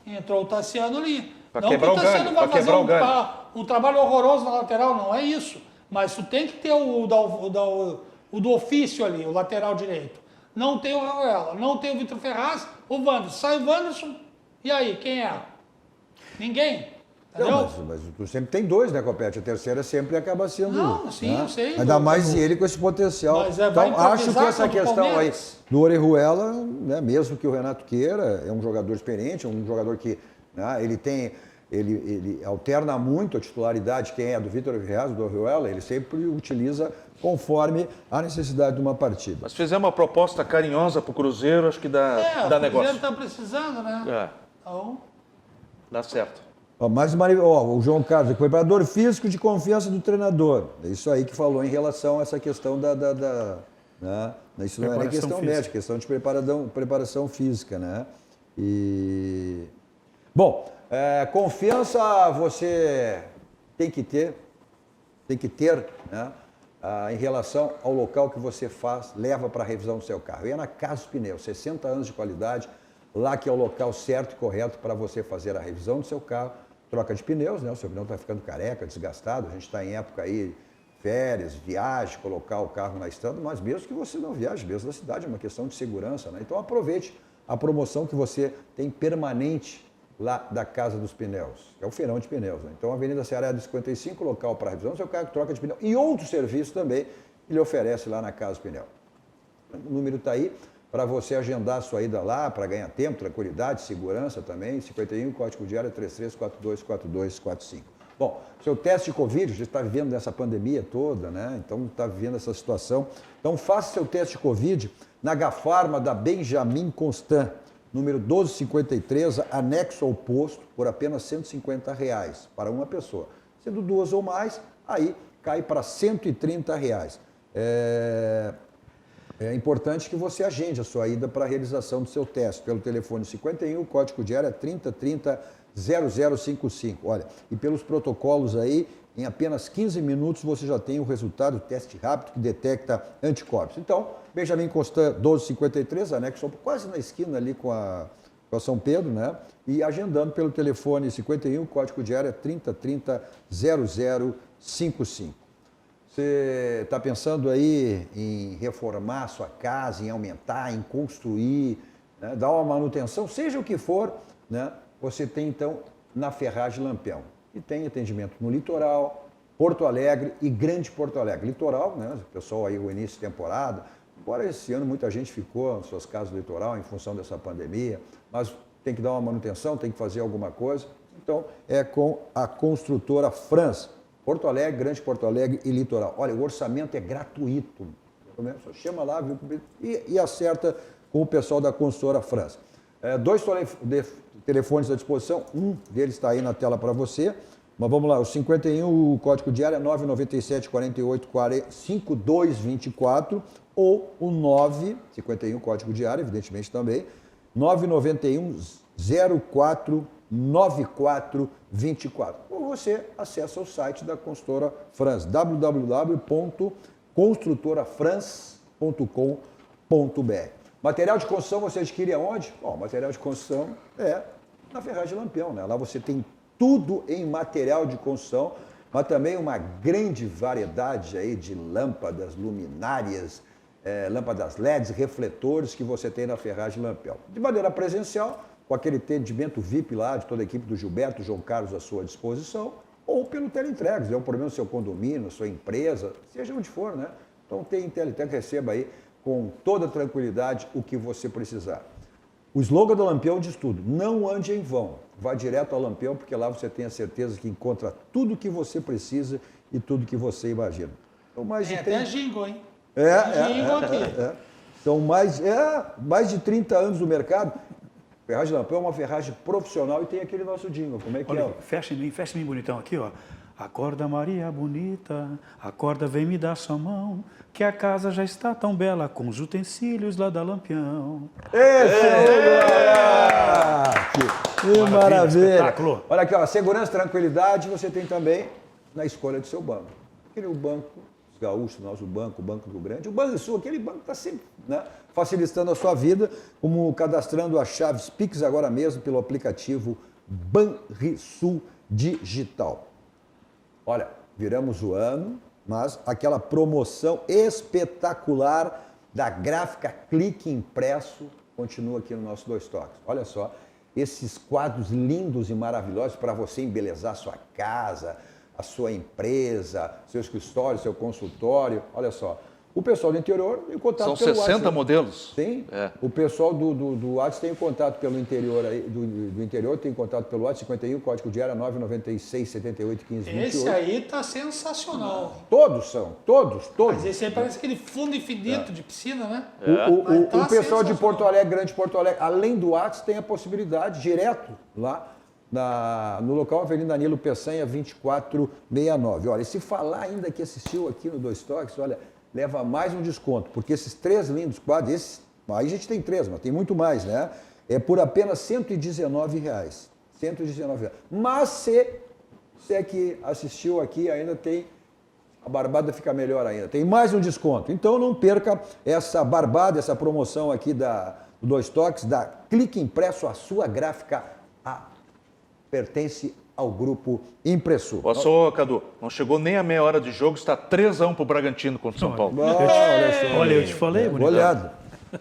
Entrou o Tassiano ali. Para quebrar o galho. Para quebrar o galho. Um trabalho horroroso na lateral, não é isso. Mas tu tem que ter o do ofício ali, o lateral direito. Não tem o Orejuela, não tem o Vitor Ferraz, o Wanderson. Sai o Wanderson, e aí, quem é? Ninguém. Entendeu? Mas tu sempre tem dois, né, Copete? A terceira sempre acaba sendo... Não, sim, né? eu sei. Ainda mais ele com esse potencial. Mas então, acho que essa questão aí do Orejuela, né, mesmo que o Renato queira, é um jogador experiente, é um jogador que, né, ele alterna muito a titularidade, quem é do Vitor Ferraz, do Orejuela, ele sempre utiliza conforme a necessidade de uma partida. Mas fizemos uma proposta carinhosa para o Cruzeiro, acho que dá negócio. O Cruzeiro está precisando, né? Então... Dá certo. O João Carlos, preparador físico de confiança do treinador. É isso aí que falou em relação a essa questão né? Isso não é nem questão médica, é questão de preparação física, né? Bom, Confiança você tem que ter, né? Em relação ao local que você leva para a revisão do seu carro. E é na Casa dos Pneus, 60 anos de qualidade, lá que é o local certo e correto para você fazer a revisão do seu carro, troca de pneus, né? O seu pneu está ficando careca, desgastado, a gente está em época aí, férias, viagem, colocar o carro na estrada, mas mesmo que você não viaje, mesmo na cidade, é uma questão de segurança, né? Então aproveite a promoção que você tem permanente lá da Casa dos Pneus, que é o feirão de pneus, né? Então, Avenida Ceará de 55, local para revisão do seu carro, troca de pneu e outros serviços também que ele oferece lá na Casa dos Pneus. O número está aí para você agendar a sua ida lá, para ganhar tempo, tranquilidade, segurança também, 51, código de área 33424245. Bom, seu teste de Covid, você está vivendo nessa pandemia toda, né? Então, está vivendo essa situação. Então, faça seu teste de Covid na Gafarma da Benjamin Constant, número 1253, anexo ao posto, por apenas R$ 150 para uma pessoa. Sendo duas ou mais, aí cai para R$ 130. É importante que você agende a sua ida para a realização do seu teste pelo telefone 51, código de área 3030-0055. Olha, e pelos protocolos aí, em apenas 15 minutos você já tem o resultado do teste rápido que detecta anticorpos. Então, Benjamin Constant 1253, anexo quase na esquina ali com a São Pedro, né? E agendando pelo telefone 51, código de área 3030-0055. Você está pensando aí em reformar a sua casa, em aumentar, em construir, né? Dar uma manutenção, seja o que for, né? Você tem então na Ferragem Lampião. E tem atendimento no Litoral, Porto Alegre e Grande Porto Alegre. Litoral, né? O pessoal aí, o início de temporada, embora esse ano muita gente ficou nas suas casas do litoral em função dessa pandemia, mas tem que dar uma manutenção, tem que fazer alguma coisa. Então, é com a construtora Franz, Porto Alegre, Grande Porto Alegre e Litoral. Olha, o orçamento é gratuito. Só chama lá, viu, e acerta com o pessoal da construtora Franz. Dois telefones à disposição, um deles está aí na tela para você, mas vamos lá, o 51, o código de área 997 48 5224 ou o 51, código de área, evidentemente também, 991 04 9424. Ou você acessa o site da construtora Franz, www.construtorafranz.com.br. Material de construção você adquire aonde? Bom, material de construção é na Ferragem Lampião, né? Lá você tem tudo em material de construção, mas também uma grande variedade aí de lâmpadas, luminárias, lâmpadas LEDs, refletores que você tem na Ferragem Lampião. De maneira presencial, com aquele atendimento VIP lá de toda a equipe do Gilberto, João Carlos à sua disposição, ou pelo teleentregas, é um problema no seu condomínio, na sua empresa, seja onde for, né? Então tem teleentregas, receba aí com toda tranquilidade o que você precisar. O slogan do Lampião diz tudo, não ande em vão, vá direto ao Lampião, porque lá você tem a certeza que encontra tudo o que você precisa e tudo que você imagina. Então, até jingle, hein? São mais de 30 anos no mercado. Ferragem Lampião é uma ferragem profissional e tem aquele nosso jingle, como é que é? Fecha em mim bonitão aqui, ó. Acorda Maria bonita, acorda vem me dar sua mão, que a casa já está tão bela com os utensílios lá da Lampião. Que maravilha! Olha aqui, ó, segurança e tranquilidade você tem também na escolha do seu banco. Aquele banco, os gaúchos, nosso banco, o Banco do Grande, o Banrisul, aquele banco está sempre, né, facilitando a sua vida, como cadastrando as chaves Pix agora mesmo pelo aplicativo Banrisul Digital. Olha, viramos o ano, mas aquela promoção espetacular da gráfica Clique Impresso continua aqui no nosso Dois Toques. Olha só, esses quadros lindos e maravilhosos para você embelezar sua casa, a sua empresa, seu escritório, seu consultório. Olha só, o pessoal do interior tem contato pelo WhatsApp. São 60 modelos? Sim. O pessoal do WhatsApp tem contato pelo interior, do interior tem contato pelo WhatsApp 51, código de área 996 78 15 28. Esse aí tá sensacional. Todos são, todos. Mas esse aí parece aquele fundo infinito de piscina, né? O pessoal de Porto Alegre, Grande Porto Alegre, além do WhatsApp, tem a possibilidade direto lá no local Avenida Danilo Peçanha 2469. Olha, e se falar ainda que assistiu aqui no Dois Toques, olha, leva mais um desconto, porque esses três lindos quadros, aí a gente tem três, mas tem muito mais, né? É por apenas R$ 119. 119 anos. Mas se é que assistiu aqui, ainda tem... A barbada fica melhor ainda. Tem mais um desconto. Então não perca essa barbada, essa promoção aqui do Dois Toques, da Clique Impresso, a sua gráfica pertence ao grupo Impressor. Olha só, Cadu, não chegou nem a meia hora de jogo, está 3-1 para o Bragantino contra o São Paulo. Olha, eu te falei, bonitão. Olhado.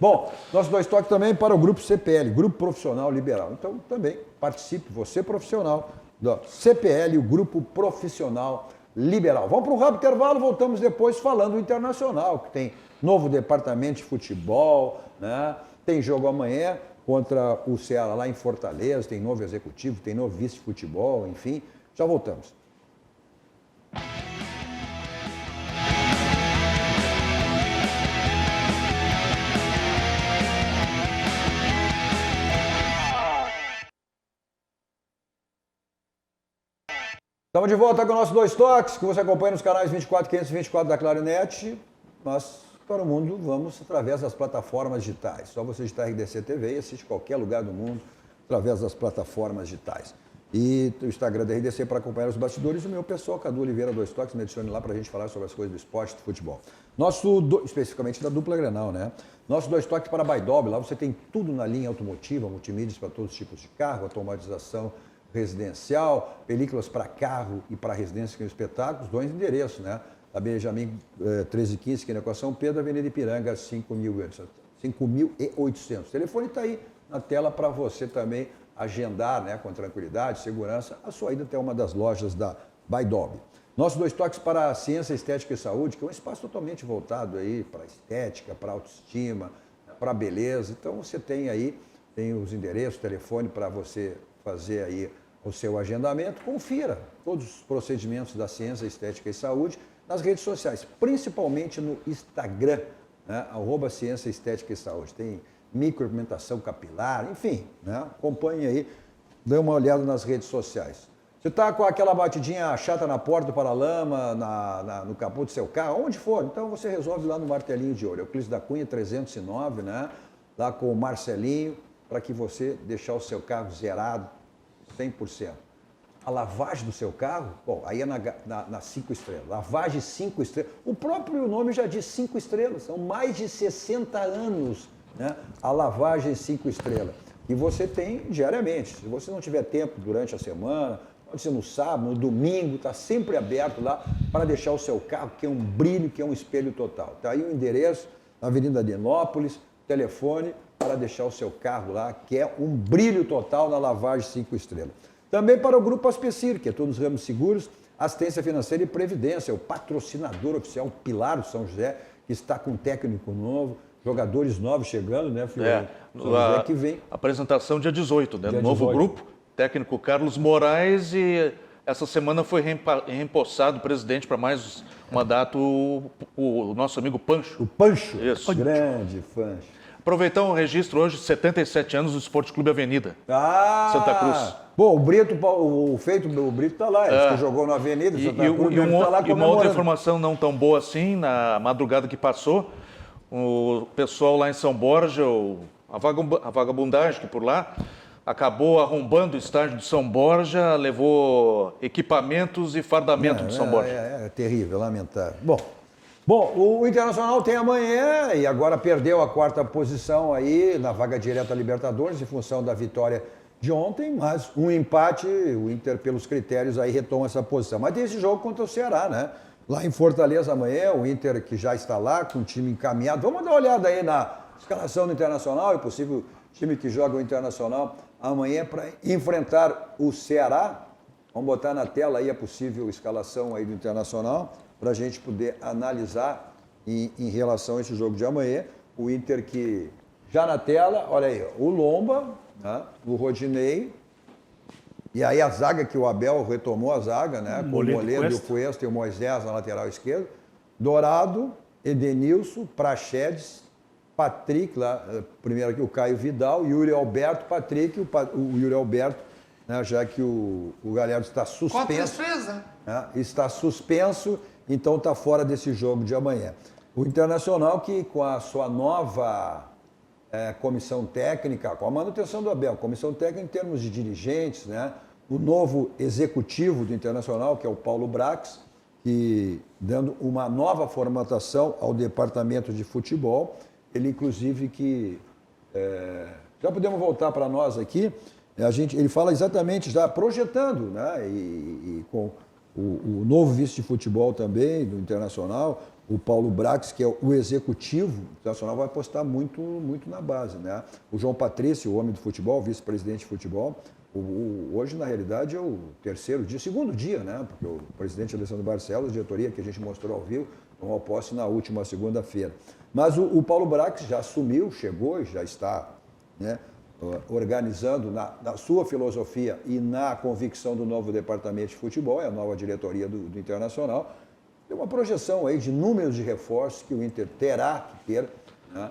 Bom, nosso Dois Toques também para o grupo CPL, Grupo Profissional Liberal. Então também participe, você profissional, do CPL, o Grupo Profissional Liberal. Vamos para um rápido intervalo, voltamos depois falando do Internacional, que tem novo departamento de futebol, né? Tem jogo amanhã contra o Ceará lá em Fortaleza, tem novo executivo, tem novo vice de futebol, enfim. Já voltamos. Estamos de volta com o nosso Dois Toques, que você acompanha nos canais 24, 524 da Clarinet. Nós, para o mundo, vamos através das plataformas digitais. Só você digitar RDC TV e assiste qualquer lugar do mundo através das plataformas digitais. E o Instagram da RDC para acompanhar os bastidores. E o meu pessoal, Cadu Oliveira, Dois Toques, me adicione lá para a gente falar sobre as coisas do esporte e do futebol. Especificamente da dupla Grenal, né? Nosso Dois Toques para Baidob, lá você tem tudo na linha automotiva, multimídias para todos os tipos de carro, automatização residencial, películas para carro e para residência com espetáculos, 2 endereços, né? A Benjamin 1315, aqui na Equação Pedro, Avenida Ipiranga, 5.800. O telefone está aí na tela para você também agendar, né, com tranquilidade, segurança, a sua ida até uma das lojas da Baidob. Nossos Dois Toques para a Ciência, Estética e Saúde, que é um espaço totalmente voltado aí para estética, para autoestima, para beleza. Então você tem aí, tem os endereços, telefone para você fazer aí o seu agendamento. Confira todos os procedimentos da Ciência, Estética e Saúde nas redes sociais, principalmente no Instagram, né? @Ciência, Estética e Saúde. Tem micropigmentação capilar, enfim, né? Acompanhe aí, dê uma olhada nas redes sociais. Você está com aquela batidinha chata na porta do paralama, no capô do seu carro, onde for, então você resolve lá no Martelinho de Ouro. Euclides da Cunha 309, né? Lá com o Marcelinho, para que você deixar o seu carro zerado 100%. A lavagem do seu carro, bom, aí é na 5 estrelas. Lavagem 5 estrelas. O próprio nome já diz 5 estrelas. São mais de 60 anos, né? A lavagem 5 estrelas. E você tem diariamente. Se você não tiver tempo durante a semana, pode ser no sábado, no domingo, está sempre aberto lá para deixar o seu carro, que é um brilho, que é um espelho total. Está aí o endereço, na Avenida Adenópolis, telefone, para deixar o seu carro lá, que é um brilho total na lavagem 5 estrelas. Também para o Grupo Aspecir, que é todos os ramos seguros, assistência financeira e previdência, o patrocinador oficial, o pilar do São José, que está com um técnico novo, jogadores novos chegando, né, filho? São José que vem. Apresentação dia 18, né? Dia Novo 18. grupo, técnico Carlos Moraes, e essa semana foi reempossado o presidente para mais um mandato, o nosso amigo Pancho. O Pancho, Isso. Grande Pancho. Aproveitar o registro hoje, 77 anos do Esporte Clube Avenida. Santa Cruz. Bom, o Brito, o Brito está lá, ele que jogou na Avenida, Santa Cruz, ele está lá e uma outra informação não tão boa assim, na madrugada que passou, o pessoal lá em São Borja, a vagabundagem que por lá, acabou arrombando o estádio de São Borja, levou equipamentos e fardamento de São Borja. É terrível, lamentável. Bom, o Internacional tem amanhã e agora perdeu a 4ª posição aí na vaga direta à Libertadores em função da vitória de ontem, mas um empate, o Inter pelos critérios aí retoma essa posição. Mas tem esse jogo contra o Ceará, né? Lá em Fortaleza amanhã, o Inter que já está lá com o time encaminhado. Vamos dar uma olhada aí na escalação do Internacional e possível time que joga o Internacional amanhã para enfrentar o Ceará. Vamos botar na tela aí a possível escalação aí do Internacional para a gente poder analisar em relação a esse jogo de amanhã. O Inter que já na tela, olha aí, o Lomba, né? O Rodinei, e aí a zaga que o Abel retomou a zaga, né? Com o Moledo e o Cuesta e o Moisés na lateral esquerda. Dourado, Edenilson, Praxedes, Patrick, lá, primeiro aqui o Caio Vidal, Yuri Alberto, Patrick, o Yuri Alberto, né? Já que o Galhardo está suspenso. 4-3-3, né? Está suspenso, então está fora desse jogo de amanhã. O Internacional que com a sua nova comissão técnica, com a manutenção do Abel, comissão técnica em termos de dirigentes, né? O novo executivo do Internacional, que é o Paulo Brax, que dando uma nova formatação ao departamento de futebol, ele inclusive que... já podemos voltar para nós aqui, ele fala exatamente, já projetando, né? E com o novo vice de futebol também do Internacional, o Paulo Brax, que é o executivo, o Internacional vai apostar muito, muito na base, né? O João Patrício, o homem do futebol, vice-presidente de futebol, hoje na realidade é o segundo dia, né? Porque o presidente Alessandro Barcelos, diretoria que a gente mostrou ao vivo, tomou posse na última segunda-feira. Mas o Paulo Brax já assumiu, chegou e já está, né, organizando na sua filosofia e na convicção do novo departamento de futebol, é a nova diretoria do Internacional. Tem uma projeção aí de números de reforços que o Inter terá que ter, né?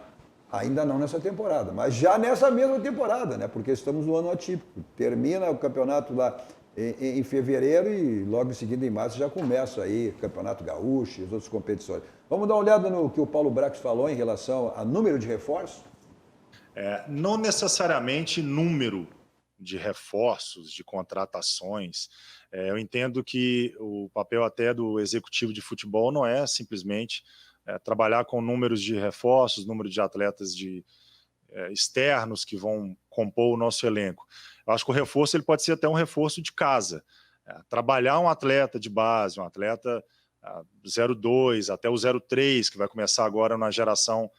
Ainda não nessa temporada, mas já nessa mesma temporada, né? Porque estamos no ano atípico. Termina o campeonato lá em fevereiro e logo em seguida, em março, já começa aí o Campeonato Gaúcho e as outras competições. Vamos dar uma olhada no que o Paulo Brax falou em relação a número de reforços? Não necessariamente número de reforços, de contratações. Eu entendo que o papel até do executivo de futebol não é simplesmente trabalhar com números de reforços, número de atletas externos que vão compor o nosso elenco. Eu acho que o reforço ele pode ser até um reforço de casa. Trabalhar um atleta de base, um atleta 02 até o 03, que vai começar agora na geração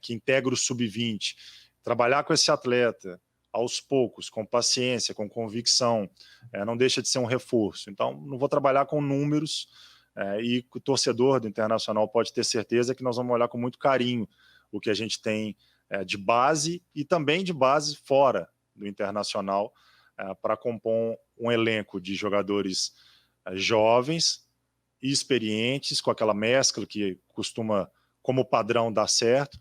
que integra o sub-20. Trabalhar com esse atleta aos poucos, com paciência, com convicção, não deixa de ser um reforço. Então, não vou trabalhar com números, e o torcedor do Internacional pode ter certeza que nós vamos olhar com muito carinho o que a gente tem de base e também de base fora do Internacional para compor um elenco de jogadores jovens e experientes, com aquela mescla que costuma, como padrão, dar certo,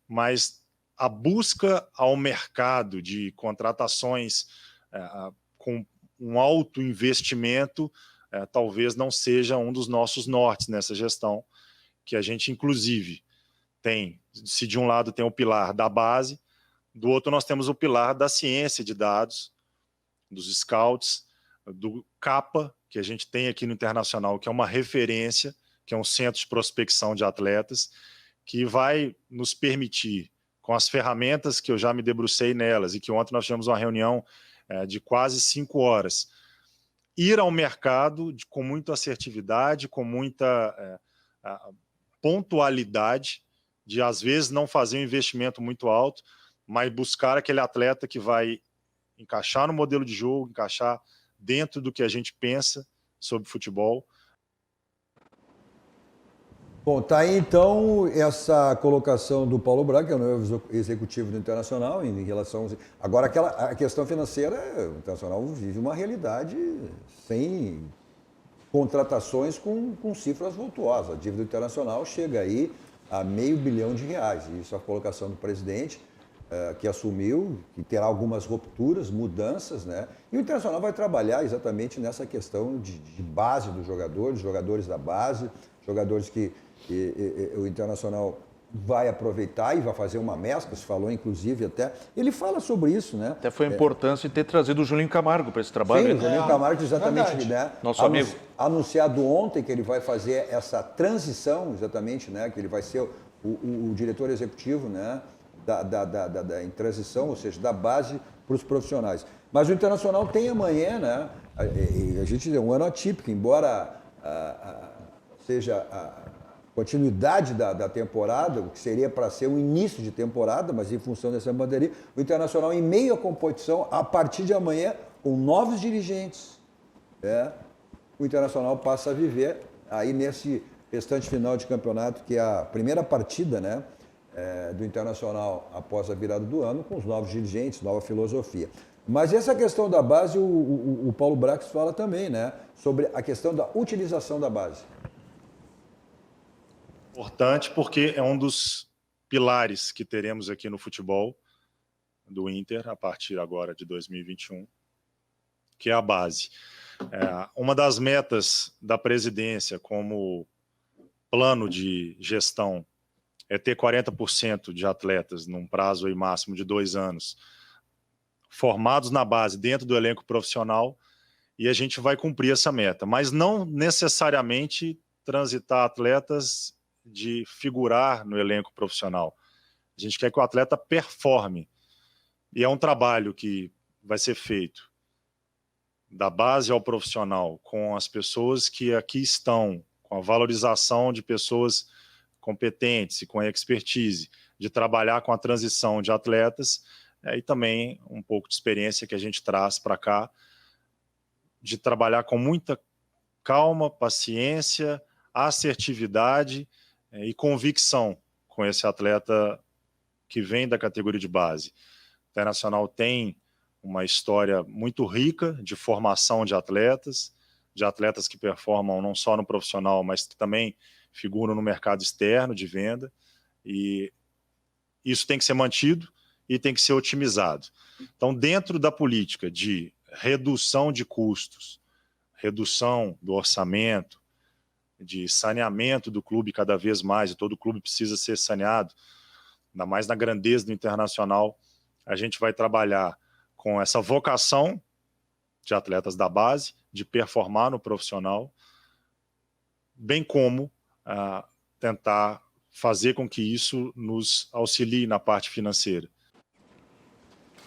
mas a busca ao mercado de contratações com um alto investimento talvez não seja um dos nossos nortes nessa gestão, que a gente inclusive tem, se de um lado tem o pilar da base, do outro nós temos o pilar da ciência de dados, dos scouts, do CAPA, que a gente tem aqui no Internacional, que é uma referência, que é um centro de prospecção de atletas, que vai nos permitir, com as ferramentas que eu já me debrucei nelas, e que ontem nós tivemos uma reunião de quase 5 horas, ir ao mercado com muita assertividade, com muita pontualidade, de às vezes não fazer um investimento muito alto, mas buscar aquele atleta que vai encaixar no modelo de jogo, encaixar dentro do que a gente pensa sobre futebol. Bom, tá aí então essa colocação do Paulo Braga, que é o novo executivo do Internacional, em relação... Agora, a questão financeira, o Internacional vive uma realidade sem contratações com cifras vultuosas. A dívida do Internacional chega aí a R$500 milhão. E isso é a colocação do presidente, que assumiu, que terá algumas rupturas, mudanças, né? E o Internacional vai trabalhar exatamente nessa questão de base dos jogadores da base, jogadores que o Internacional vai aproveitar e vai fazer uma mescla, se falou inclusive até. Ele fala sobre isso, né? Até foi a importância de ter trazido o Julinho Camargo para esse trabalho. Sim, o Julinho Camargo exatamente, né? Nosso amigo. Anunciado ontem que ele vai fazer essa transição, exatamente, né? Que ele vai ser o diretor executivo, né? Em transição, ou seja, da base para os profissionais. Mas o Internacional tem amanhã, né? A gente tem um ano atípico, embora seja a continuidade da temporada, o que seria para ser um início de temporada, mas em função dessa pandemia, o Internacional em meio à competição, a partir de amanhã, com novos dirigentes, o Internacional passa a viver aí nesse restante final de campeonato, que é a primeira partida, né, do Internacional após a virada do ano, com os novos dirigentes, nova filosofia. Mas essa questão da base, o Paulo Brax fala também, né, sobre a questão da utilização da base. Importante porque é um dos pilares que teremos aqui no futebol do Inter a partir agora de 2021, que é a base. Uma das metas da presidência como plano de gestão é ter 40% de atletas num prazo aí máximo de 2 anos formados na base dentro do elenco profissional, e a gente vai cumprir essa meta, mas não necessariamente transitar atletas de figurar no elenco profissional. A gente quer que o atleta performe, e é um trabalho que vai ser feito da base ao profissional, com as pessoas que aqui estão, com a valorização de pessoas competentes e com a expertise, de trabalhar com a transição de atletas, e também um pouco de experiência que a gente traz para cá, de trabalhar com muita calma, paciência, assertividade e convicção com esse atleta que vem da categoria de base. O Internacional tem uma história muito rica de formação de atletas que performam não só no profissional, mas que também figuram no mercado externo de venda, e isso tem que ser mantido e tem que ser otimizado. Então, dentro da política de redução de custos, redução do orçamento, de saneamento do clube cada vez mais, e todo clube precisa ser saneado, ainda mais na grandeza do Internacional, a gente vai trabalhar com essa vocação de atletas da base, de performar no profissional, bem como tentar fazer com que isso nos auxilie na parte financeira.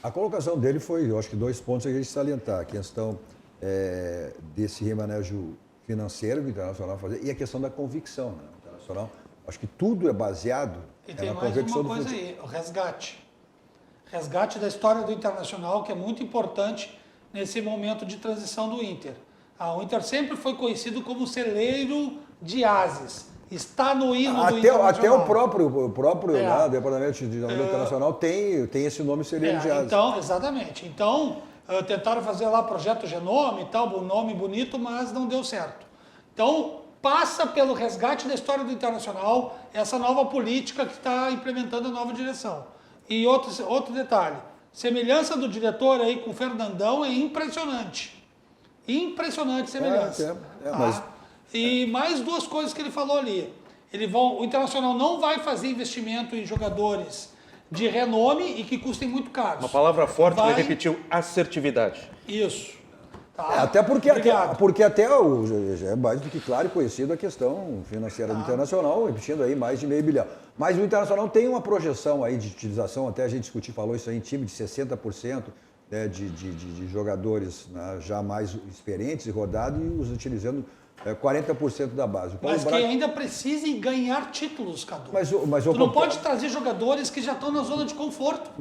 A colocação dele foi, eu acho que 2 pontos que a gente salientar. A questão desse remanejo financeiro que o Internacional fazer e a questão da convicção. Né? O Internacional, acho que tudo é baseado na convicção do futebol. E tem mais uma coisa aí, o resgate. Resgate da história do Internacional, que é muito importante nesse momento de transição do Inter. O Inter sempre foi conhecido como celeiro de ases. Está no hino do Internacional. Até o próprio Departamento de Desenvolvimento Internacional tem esse nome celeiro de ases. Então, exatamente. Então, tentaram fazer lá projeto Genome e tal, um nome bonito, mas não deu certo. Então, passa pelo resgate da história do Internacional, essa nova política que está implementando a nova direção. E outro detalhe, semelhança do diretor aí com o Fernandão é impressionante. Impressionante semelhança. Mas... E mais 2 coisas que ele falou ali. O Internacional não vai fazer investimento em jogadores de renome e que custem muito caros. Uma palavra forte, ele repetiu, assertividade. Isso. Tá? Até porque é mais do que claro e conhecido a questão financeira do Internacional, repetindo aí mais de R$500 milhão. Mas o Internacional tem uma projeção aí de utilização, até a gente falou isso aí em time de 60%, né, de jogadores, né, já mais experientes e rodados, e os utilizando 40% da base. Mas que ainda precisem ganhar títulos, Cadu. Tu não pode trazer jogadores que já estão na zona de conforto.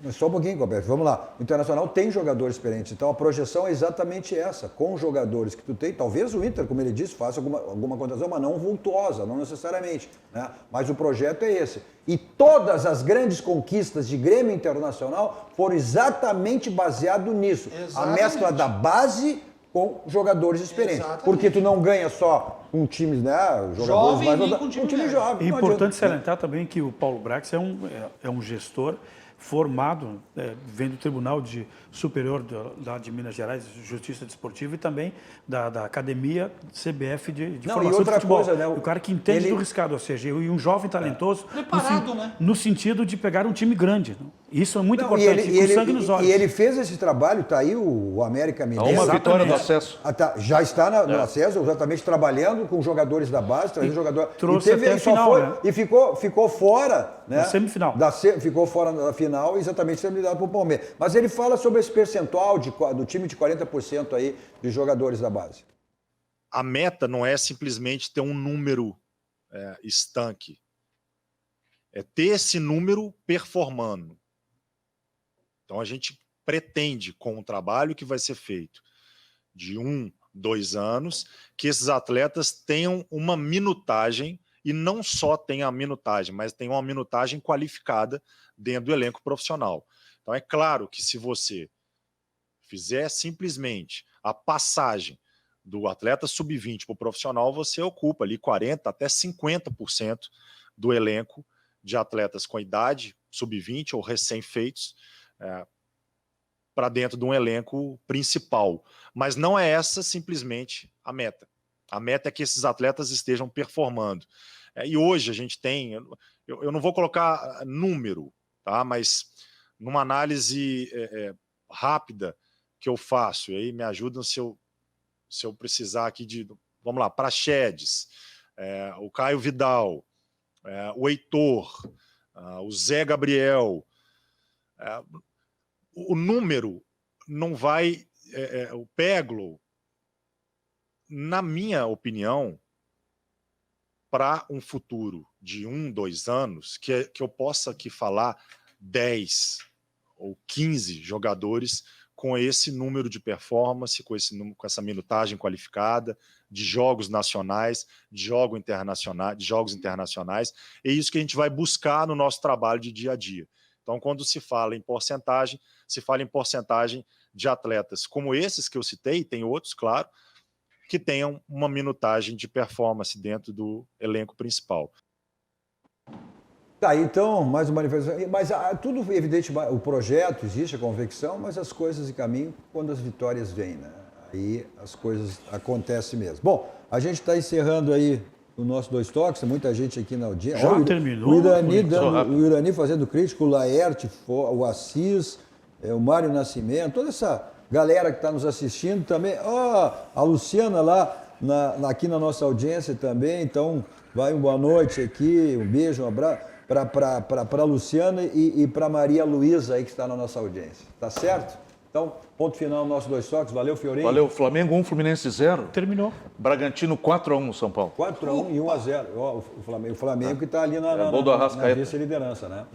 Mas só um pouquinho, Roberto. Vamos lá. O Internacional tem jogadores experientes. Então a projeção é exatamente essa. Com os jogadores que tu tem, talvez o Inter, como ele disse, faça alguma contratação, mas não vultuosa, não necessariamente. Né? Mas o projeto é esse. E todas as grandes conquistas de Grêmio Internacional foram exatamente baseadas nisso. Exatamente. A mescla da base com jogadores experientes. Exatamente. Porque tu não ganha só com times, né? Jogadores jovem, mais rodados, um time jovem. É importante salientar também que o Paulo Brax é um gestor formado, vem do Tribunal Superior de Minas Gerais, Justiça Desportiva, e também da Academia CBF de Formação de Futebol. Coisa, né? O cara que entende do riscado, ou seja, e um jovem talentoso no sentido de pegar um time grande. Isso é muito importante, com sangue nos olhos. E ele fez esse trabalho, está aí o América Mineiro. Uma vitória no acesso. Já está no acesso, exatamente trabalhando com jogadores da base, trazendo jogador. Trouxe até a final, né? E ficou fora, né? Na semifinal. Ficou fora da final, exatamente sendo lidado por Palmeiras. Mas ele fala sobre esse percentual do time de 40% aí de jogadores da base. A meta não é simplesmente ter um número estanque. É ter esse número performando. Então a gente pretende, com o trabalho que vai ser feito de 1, 2 anos, que esses atletas tenham uma minutagem, e não só tenham a minutagem, mas tenham uma minutagem qualificada dentro do elenco profissional. Então é claro que se você fizer simplesmente a passagem do atleta sub-20 para o profissional, você ocupa ali 40% até 50% do elenco de atletas com idade sub-20 ou recém-feitos, para dentro de um elenco principal. Mas não é essa simplesmente a meta. A meta é que esses atletas estejam performando. E hoje a gente tem, eu não vou colocar número, tá? Mas numa análise rápida que eu faço, e aí me ajudam se eu precisar aqui de, vamos lá, Praxedes, o Caio Vidal, o Heitor, o Zé Gabriel, o número não vai, o Peglo, na minha opinião, para um futuro de 1, 2 anos, que eu possa aqui falar 10 ou 15 jogadores com esse número de performance, com essa minutagem qualificada, de jogos nacionais, de jogos internacionais. É isso que a gente vai buscar no nosso trabalho de dia a dia. Então, quando se fala em porcentagem de atletas como esses que eu citei, tem outros, claro, que tenham uma minutagem de performance dentro do elenco principal. Tá, então, mais uma manifestação. Mas tudo evidente, o projeto existe, a convicção, mas as coisas caminham quando as vitórias vêm, né? Aí as coisas acontecem mesmo. Bom, a gente está encerrando aí o nosso Dois Toques, muita gente aqui na audiência. Já terminou? O Irani fazendo crítico, o Laerte, o Assis, o Mário Nascimento, toda essa galera que está nos assistindo também. A Luciana lá aqui na nossa audiência também. Então, vai uma boa noite aqui, um beijo, um abraço para a Luciana e para Maria Luísa aí que está na nossa audiência. Tá certo? Então, ponto final no nosso Dois Toques. Valeu, Fiorinho. Valeu. Flamengo 1, Fluminense 0. Terminou. Bragantino 4-1 no São Paulo. 4-1 e 1-0. O Flamengo que está ali na vice-liderança, né?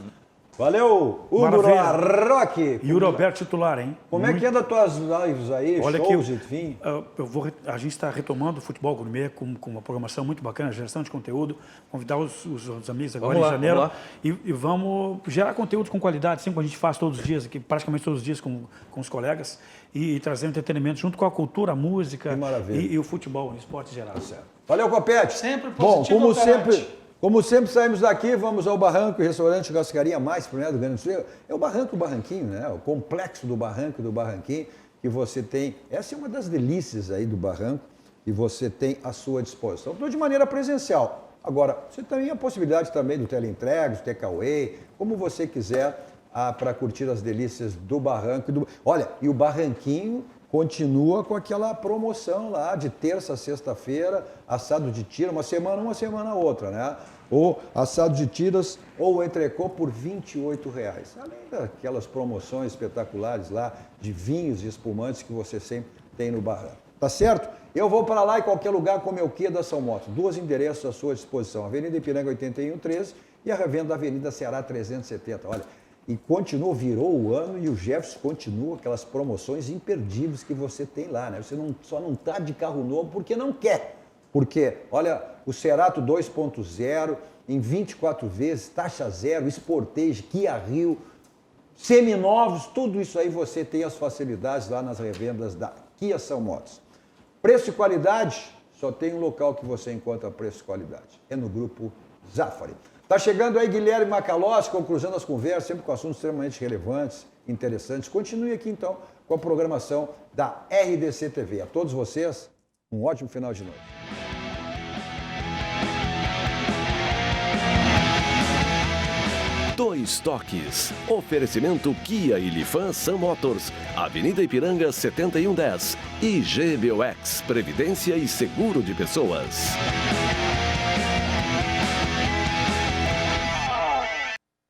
Valeu, Hugo Roque. E o Roberto titular, hein? Como é que anda as tuas lives aí? Olha shows, que enfim? A gente está retomando o Futebol Gourmet com uma programação muito bacana, geração de conteúdo, convidar os amigos agora em janeiro e vamos gerar conteúdo com qualidade, assim como a gente faz todos os dias, aqui, praticamente todos os dias com os colegas, e trazer entretenimento junto com a cultura, a música e o futebol, o esporte geral. Certo. Valeu, Copete. Sempre positivo. Bom, como sempre, saímos daqui, vamos ao Barranco, restaurante Churrascaria mais do Rio Grande do Sul. É o Barranco, o Barranquinho, né? O complexo do Barranco, do Barranquinho, que você tem. Essa é uma das delícias aí do Barranco, que você tem à sua disposição. Tudo de maneira presencial. Agora, você tem a possibilidade também do teleentregas, do takeaway, como você quiser, para curtir as delícias do Barranco. Olha, e o Barranquinho continua com aquela promoção lá de terça a sexta-feira, assado de tira, uma semana outra, né? Ou assado de tiras ou entrecô por R$ 28. Além daquelas promoções espetaculares lá de vinhos e espumantes que você sempre tem no Barranco. Tá certo? Eu vou para lá em qualquer lugar comer o quê da São Motos. 2 endereços à sua disposição. Avenida Ipiranga 8113 e a revenda da Avenida Ceará 370. Olha, e virou o ano e o Jefferson continua aquelas promoções imperdíveis que você tem lá, né? Você só não está de carro novo porque não quer. Porque, olha, o Cerato 2.0 em 24 vezes, taxa zero, Sportage, Kia Rio, seminovos, tudo isso aí você tem as facilidades lá nas revendas da Kia São Motos. Preço e qualidade, só tem um local que você encontra preço e qualidade. É no Grupo Zafari. Tá chegando aí Guilherme Macalossi, conclusando as conversas, sempre com assuntos extremamente relevantes, interessantes. Continue aqui, então, com a programação da RDC TV. A todos vocês, um ótimo final de noite. Dois Toques. Oferecimento Kia e Lifan Sam Motors. Avenida Ipiranga 7110. E GBOX. Previdência e Seguro de Pessoas.